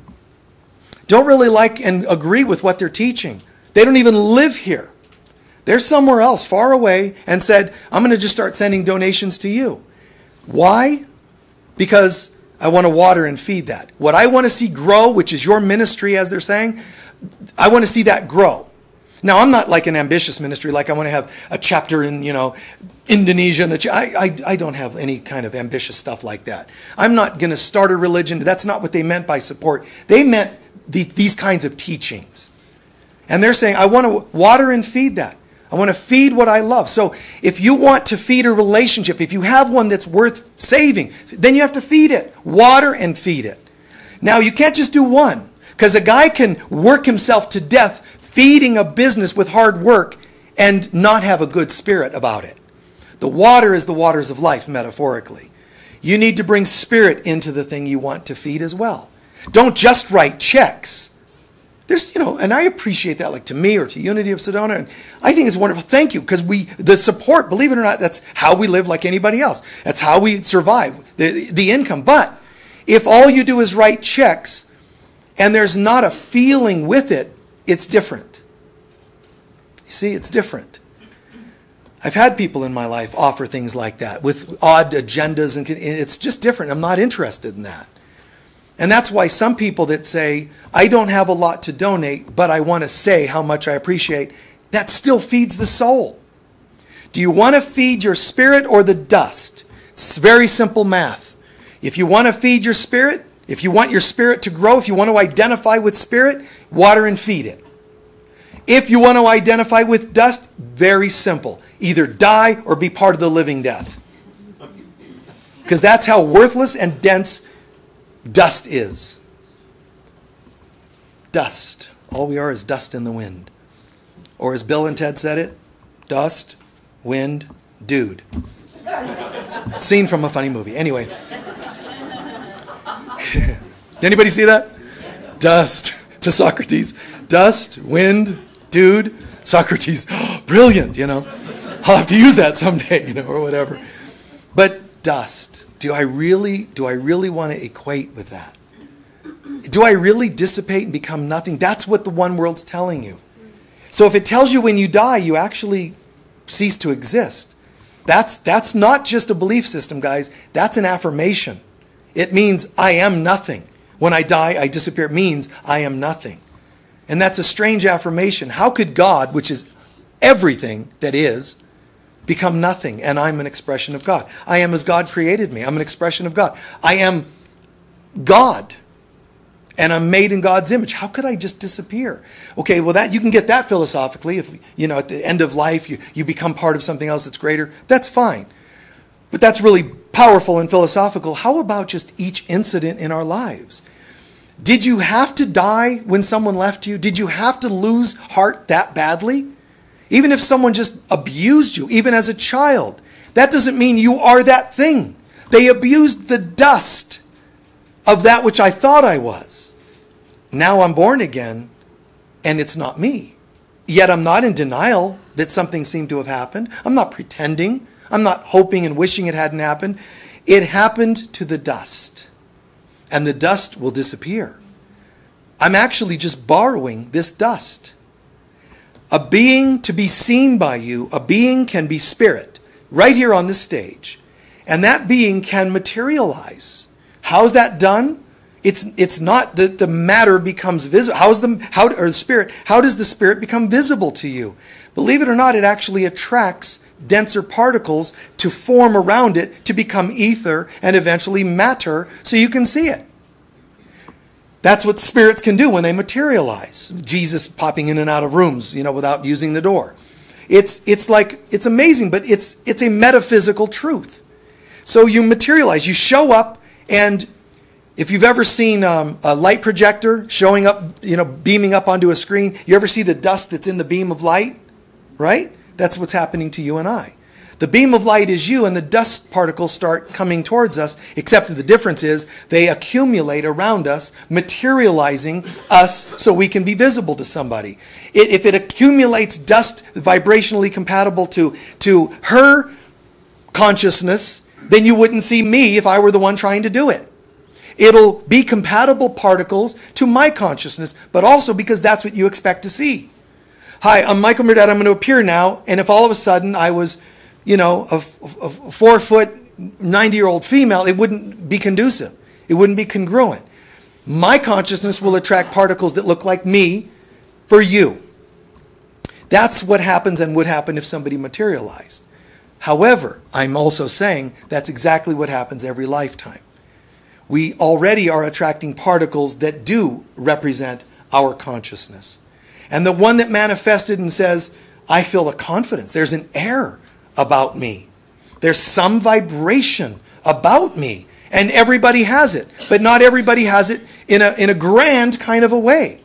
don't really like and agree with what they're teaching. They don't even live here. They're somewhere else, far away, and said, I'm going to just start sending donations to you. Why? Because I want to water and feed that. What I want to see grow, which is your ministry, as they're saying, I want to see that grow. Now, I'm not like an ambitious ministry, like I want to have a chapter in, Indonesia. And I don't have any kind of ambitious stuff like that. I'm not going to start a religion. That's not what they meant by support. They meant these kinds of teachings. And they're saying, I want to water and feed that. I want to feed what I love. So if you want to feed a relationship, if you have one that's worth saving, then you have to feed it. Water and feed it. Now, you can't just do one, because a guy can work himself to death feeding a business with hard work and not have a good spirit about it. The water is the waters of life, metaphorically. You need to bring spirit into the thing you want to feed as well. Don't just write checks. There's, and I appreciate that, like to me or to Unity of Sedona. And I think it's wonderful. Thank you, because the support, believe it or not, that's how we live like anybody else. That's how we survive, the income. But if all you do is write checks and there's not a feeling with it, it's different. You see, it's different. I've had people in my life offer things like that with odd agendas, and it's just different. I'm not interested in that. And that's why some people that say, I don't have a lot to donate, but I want to say how much I appreciate, that still feeds the soul. Do you want to feed your spirit or the dust? It's very simple math. If you want to feed your spirit, if you want your spirit to grow, if you want to identify with spirit, water and feed it. If you want to identify with dust, very simple. Either die or be part of the living death. Because that's how worthless and dense dust is. Dust. All we are is dust in the wind. Or as Bill and Ted said it, dust, wind, dude. It's a scene from a funny movie. Anyway. Did anybody see that? Dust to Socrates. Dust, wind, dude, Socrates. Brilliant, I'll have to use that someday, or whatever. But dust. Do I really want to equate with that? Do I really dissipate and become nothing? That's what the one world's telling you. So if it tells you when you die, you actually cease to exist. That's not just a belief system, guys. That's an affirmation. It means I am nothing. When I die, I disappear. It means I am nothing. And that's a strange affirmation. How could God, which is everything that is, become nothing? And I'm an expression of God. I am as God created me. I'm an expression of God. I am God. And I'm made in God's image. How could I just disappear? Okay, well, that you can get that philosophically. If, at the end of life, you become part of something else that's greater. That's fine. But that's really powerful and philosophical. How about just each incident in our lives? Did you have to die when someone left you? Did you have to lose heart that badly? Even if someone just abused you, even as a child, that doesn't mean you are that thing. They abused the dust of that which I thought I was. Now I'm born again, and it's not me. Yet I'm not in denial that something seemed to have happened. I'm not pretending. I'm not hoping and wishing it hadn't happened. It happened to the dust, and the dust will disappear. I'm actually just borrowing this dust. A being to be seen by you, a being can be spirit, right here on this stage. And that being can materialize. How is that done? It's not that the matter becomes visible. How does the spirit become visible to you? Believe it or not, it actually attracts denser particles to form around it to become ether and eventually matter so you can see it. That's what spirits can do when they materialize. Jesus popping in and out of rooms, without using the door. It's amazing, but it's a metaphysical truth. So you materialize, you show up, and If you've ever seen a light projector showing up, beaming up onto a screen, you ever see the dust that's in the beam of light? Right? That's what's happening to you and I. The beam of light is you, and the dust particles start coming towards us, except that the difference is they accumulate around us, materializing us so we can be visible to somebody. If it accumulates dust vibrationally compatible to her consciousness, then you wouldn't see me if I were the one trying to do it. It'll be compatible particles to my consciousness, but also because that's what you expect to see. Hi, I'm Michael Murdad. I'm going to appear now, and if all of a sudden I was, a 4 foot, 90-year-old female, it wouldn't be conducive. It wouldn't be congruent. My consciousness will attract particles that look like me for you. That's what happens and would happen if somebody materialized. However, I'm also saying that's exactly what happens every lifetime. We already are attracting particles that do represent our consciousness. And the one that manifested and says, I feel a confidence. There's an air about me. There's some vibration about me. And everybody has it. But not everybody has it in a grand kind of a way.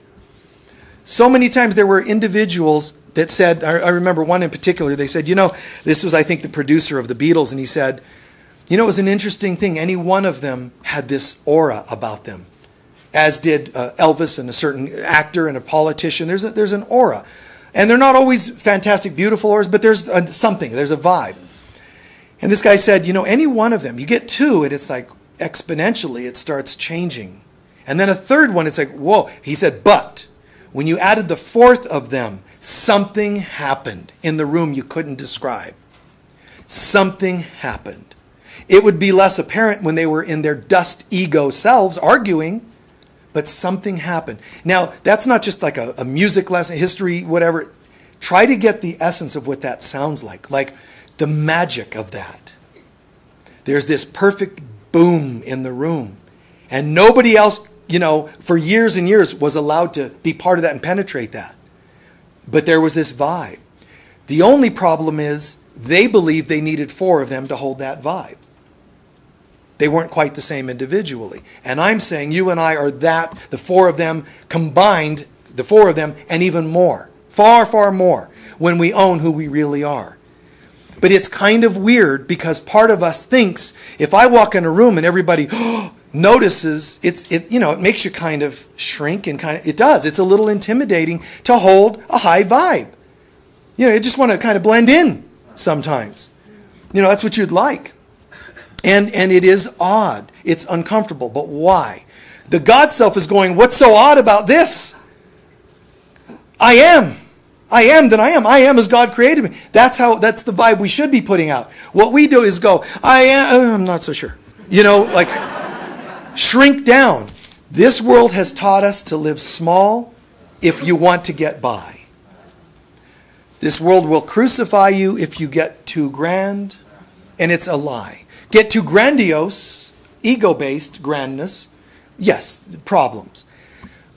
So many times there were individuals that said, I remember one in particular, they said, this was, I think, the producer of the Beatles, and he said, it was an interesting thing. Any one of them had this aura about them, as did Elvis and a certain actor and a politician. There's an aura. And they're not always fantastic, beautiful auras, but there's something, there's a vibe. And this guy said, any one of them, you get two, and it's like exponentially, it starts changing. And then a third one, it's like, whoa. He said, but when you added the fourth of them, something happened in the room you couldn't describe. Something happened. It would be less apparent when they were in their dust ego selves arguing, but something happened. Now, that's not just like a music lesson, history, whatever. Try to get the essence of what that sounds like the magic of that. There's this perfect boom in the room. And nobody else, for years and years was allowed to be part of that and penetrate that. But there was this vibe. The only problem is they believed they needed 4 of them to hold that vibe. They weren't quite the same individually. And I'm saying you and I are that, the 4 of them combined, the 4 of them, and even more. Far, far more when we own who we really are. But it's kind of weird because part of us thinks if I walk in a room and everybody notices, it makes you kind of shrink and it does. It's a little intimidating to hold a high vibe. You just want to kind of blend in sometimes. That's what you'd like. And it is odd. It's uncomfortable. But why? The God self is going, what's so odd about this? I am that I am. I am as God created me. That's the vibe we should be putting out. What we do is go, I'm not so sure. Shrink down. This world has taught us to live small if you want to get by. This world will crucify you if you get too grand, and it's a lie. Get too grandiose, ego-based grandness, yes, problems.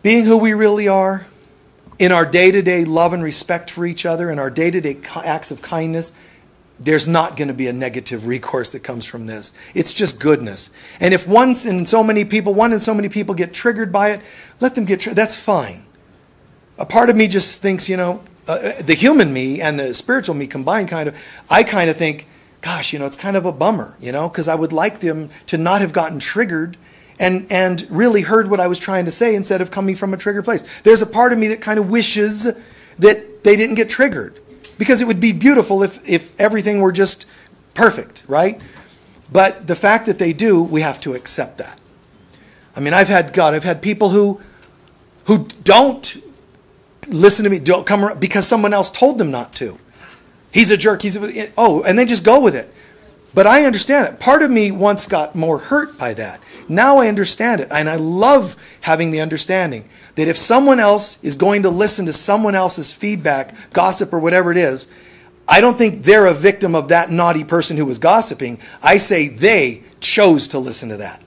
Being who we really are, in our day-to-day love and respect for each other, in our day-to-day acts of kindness, there's not going to be a negative recourse that comes from this. It's just goodness. And if one in so many people get triggered by it, let them get triggered. That's fine. A part of me just thinks, the human me and the spiritual me combined I kind of think, gosh, it's kind of a bummer, because I would like them to not have gotten triggered and really heard what I was trying to say instead of coming from a triggered place. There's a part of me that kind of wishes that they didn't get triggered, because it would be beautiful if everything were just perfect, right? But the fact that they do, we have to accept that. I mean, I've had people who don't listen to me, don't come around because someone else told them not to. He's a jerk, and they just go with it. But I understand it. Part of me once got more hurt by that. Now I understand it. And I love having the understanding that if someone else is going to listen to someone else's feedback, gossip or whatever it is, I don't think they're a victim of that naughty person who was gossiping. I say they chose to listen to that.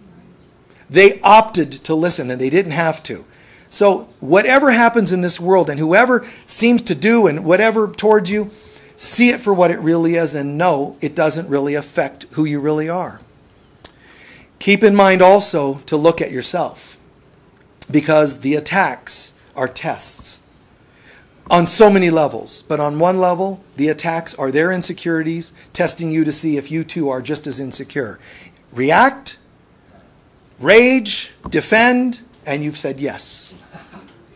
They opted to listen and they didn't have to. So whatever happens in this world and whoever seems to do and whatever towards you, see it for what it really is and know it doesn't really affect who you really are. Keep in mind also to look at yourself, because the attacks are tests on so many levels. But on one level, the attacks are their insecurities, testing you to see if you too are just as insecure. React, rage, defend, and you've said yes.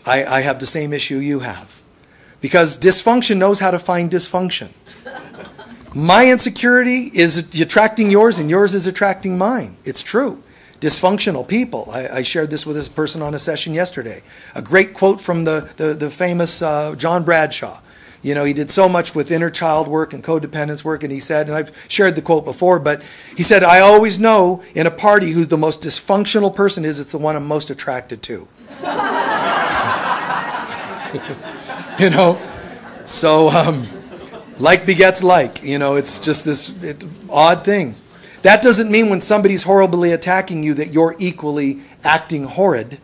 I have the same issue you have. Because dysfunction knows how to find dysfunction. My insecurity is attracting yours, and yours is attracting mine. It's true. Dysfunctional people. I shared this with a person on a session yesterday. A great quote from the famous John Bradshaw. You know, he did so much with inner child work and codependence work, and he said, and I've shared the quote before, but he said, I always know in a party who the most dysfunctional person is. It's the one I'm most attracted to. You know? So, like begets like. You know, it's just this odd thing. That doesn't mean when somebody's horribly attacking you that you're equally acting horrid,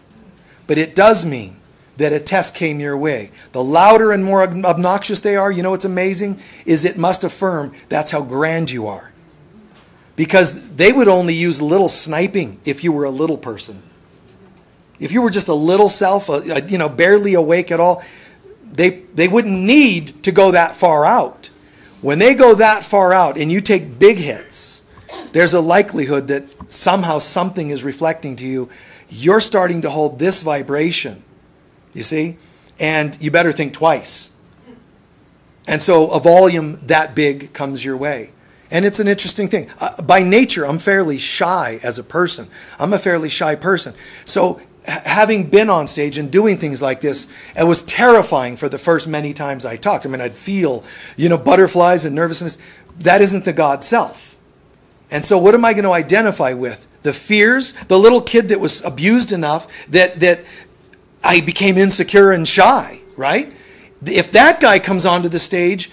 but it does mean that a test came your way. The louder and more obnoxious they are, you know what's amazing? Is it must affirm that's how grand you are. Because they would only use little sniping if you were a little person. If you were just a little self, you know, barely awake at all, they wouldn't need to go that far out. When they go that far out and you take big hits, there's a likelihood that somehow something is reflecting to you. You're starting to hold this vibration, you see? And you better think twice. And so a volume that big comes your way. And it's an interesting thing. By nature, I'm fairly shy as a person. I'm a fairly shy person. So having been on stage and doing things like this, it was terrifying for the first many times I talked. I mean, I'd feel, you know, butterflies and nervousness. That isn't the God self. And so what am I going to identify with? The fears, the little kid that was abused enough that I became insecure and shy, right? If that guy comes onto the stage,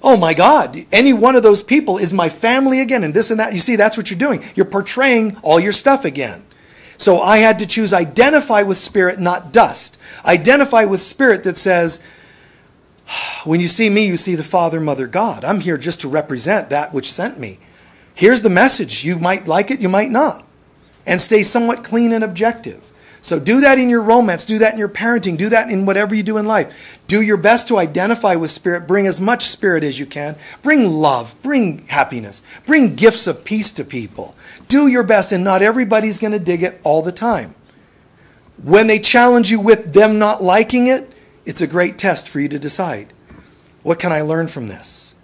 oh my God, any one of those people is my family again, and this and that. You see, that's what you're doing. You're portraying all your stuff again. So I had to choose identify with spirit, not dust. Identify with spirit that says, when you see me, you see the Father, Mother, God. I'm here just to represent that which sent me. Here's the message. You might like it, you might not. And stay somewhat clean and objective. So do that in your romance, do that in your parenting, do that in whatever you do in life. Do your best to identify with spirit, bring as much spirit as you can. Bring love, bring happiness, bring gifts of peace to people. Do your best, and not everybody's going to dig it all the time. When they challenge you with them not liking it, it's a great test for you to decide, what can I learn from this?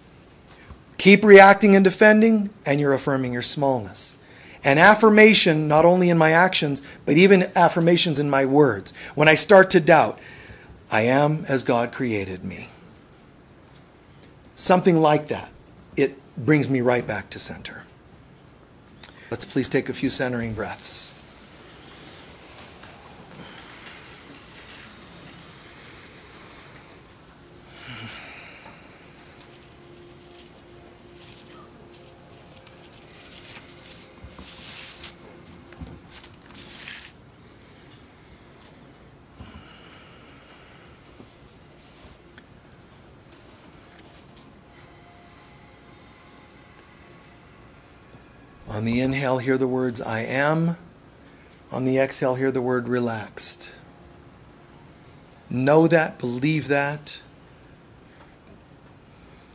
Keep reacting and defending, and you're affirming your smallness. And affirmation, not only in my actions, but even affirmations in my words. When I start to doubt, I am as God created me. Something like that. It brings me right back to center. Let's please take a few centering breaths. On the inhale, hear the words, I am. On the exhale, hear the word relaxed. Know that, believe that,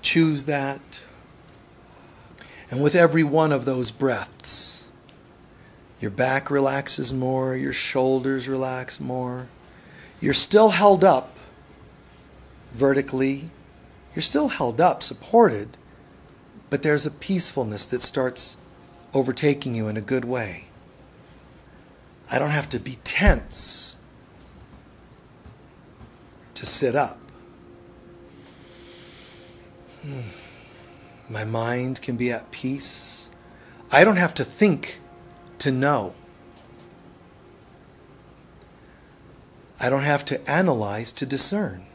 choose that. And with every one of those breaths, your back relaxes more, your shoulders relax more. You're still held up vertically. You're still held up, supported, but there's a peacefulness that starts overtaking you in a good way. I don't have to be tense to sit up. My mind can be at peace. I don't have to think to know. I don't have to analyze to discern.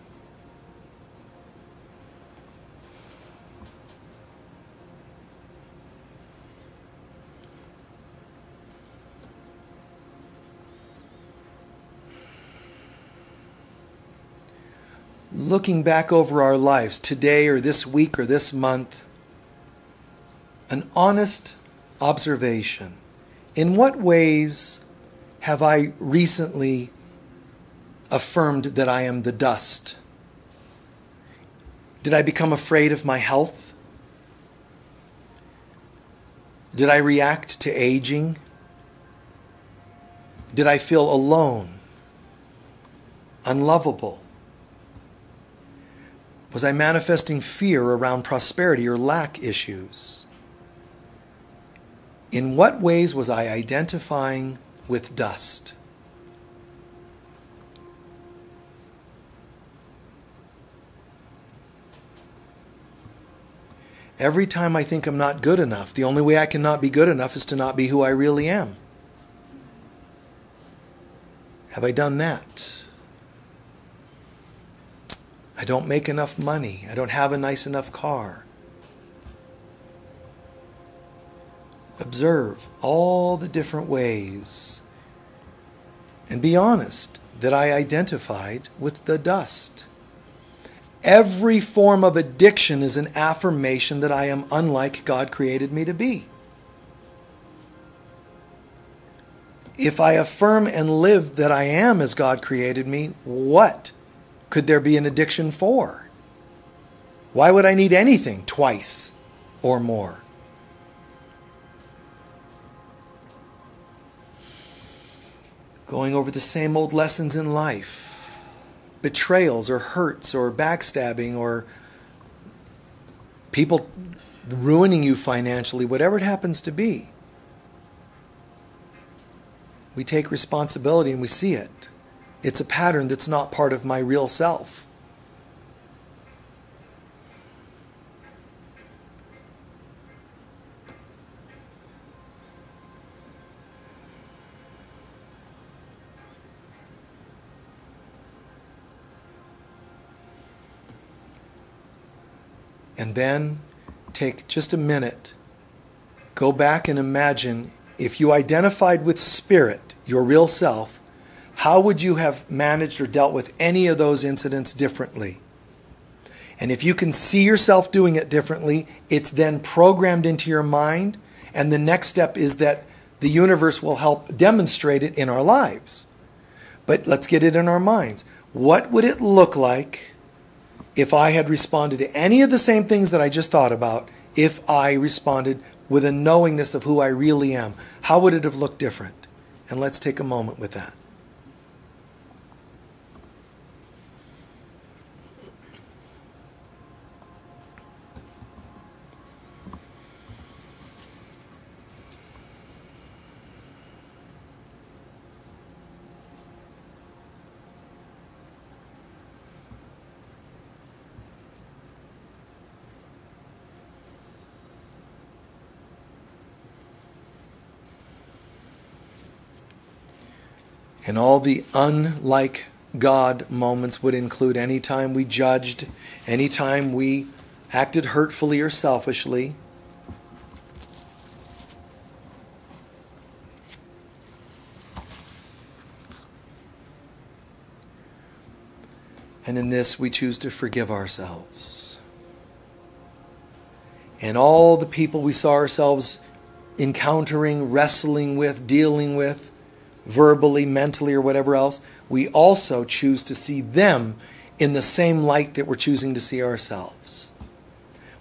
Looking back over our lives today or this week or this month, an honest observation In what ways have I recently affirmed that I am the dust? Did I become afraid of my health? Did I react to aging? Did I feel alone, unlovable? Was I manifesting fear around prosperity or lack issues? In what ways was I identifying with dust? Every time I think I'm not good enough, the only way I can not be good enough is to not be who I really am. Have I done that? I don't make enough money. I don't have a nice enough car. Observe all the different ways and be honest that I identified with the dust. Every form of addiction is an affirmation that I am unlike God created me to be. If I affirm and live that I am as God created me, what could there be an addiction for? Why would I need anything twice or more? Going over the same old lessons in life. Betrayals or hurts or backstabbing or people ruining you financially, whatever it happens to be. We take responsibility and we see it. It's a pattern that's not part of my real self. And then take just a minute, go back and imagine if you identified with spirit, your real self, how would you have managed or dealt with any of those incidents differently? And if you can see yourself doing it differently, it's then programmed into your mind, and the next step is that the universe will help demonstrate it in our lives. But let's get it in our minds. What would it look like if I had responded to any of the same things that I just thought about, if I responded with a knowingness of who I really am? How would it have looked different? And let's take a moment with that. And all the unlike God moments would include any time we judged, any time we acted hurtfully or selfishly. And in this we choose to forgive ourselves. And all the people we saw ourselves encountering, wrestling with, dealing with, verbally, mentally, or whatever else, we also choose to see them in the same light that we're choosing to see ourselves.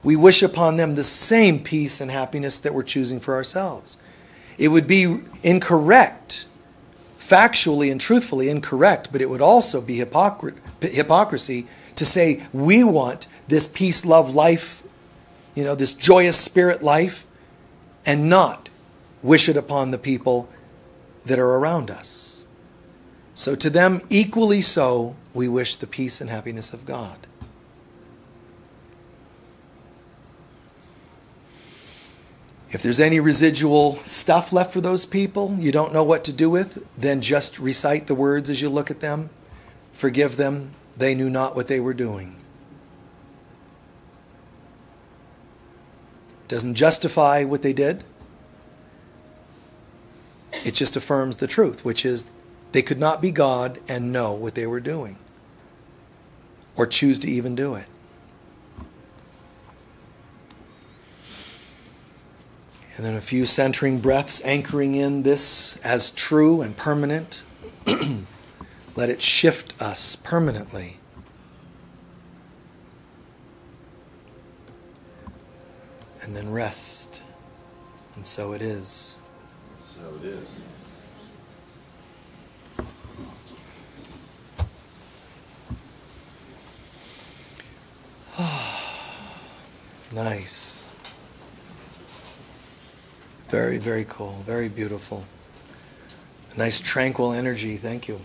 We wish upon them the same peace and happiness that we're choosing for ourselves. It would be incorrect, factually and truthfully incorrect, but it would also be hypocrisy to say we want this peace, love life, this joyous spirit life, and not wish it upon the people that are around us. So to them, equally so, we wish the peace and happiness of God. If there's any residual stuff left for those people you don't know what to do with, then just recite the words as you look at them. Forgive them. They knew not what they were doing. It doesn't justify what they did. It just affirms the truth, which is they could not be God and know what they were doing, or choose to even do it. And then a few centering breaths, anchoring in this as true and permanent. Let it shift us permanently. And then rest. And so it is. So it is. Nice. Very, very cool. Very beautiful. Nice tranquil energy. Thank you.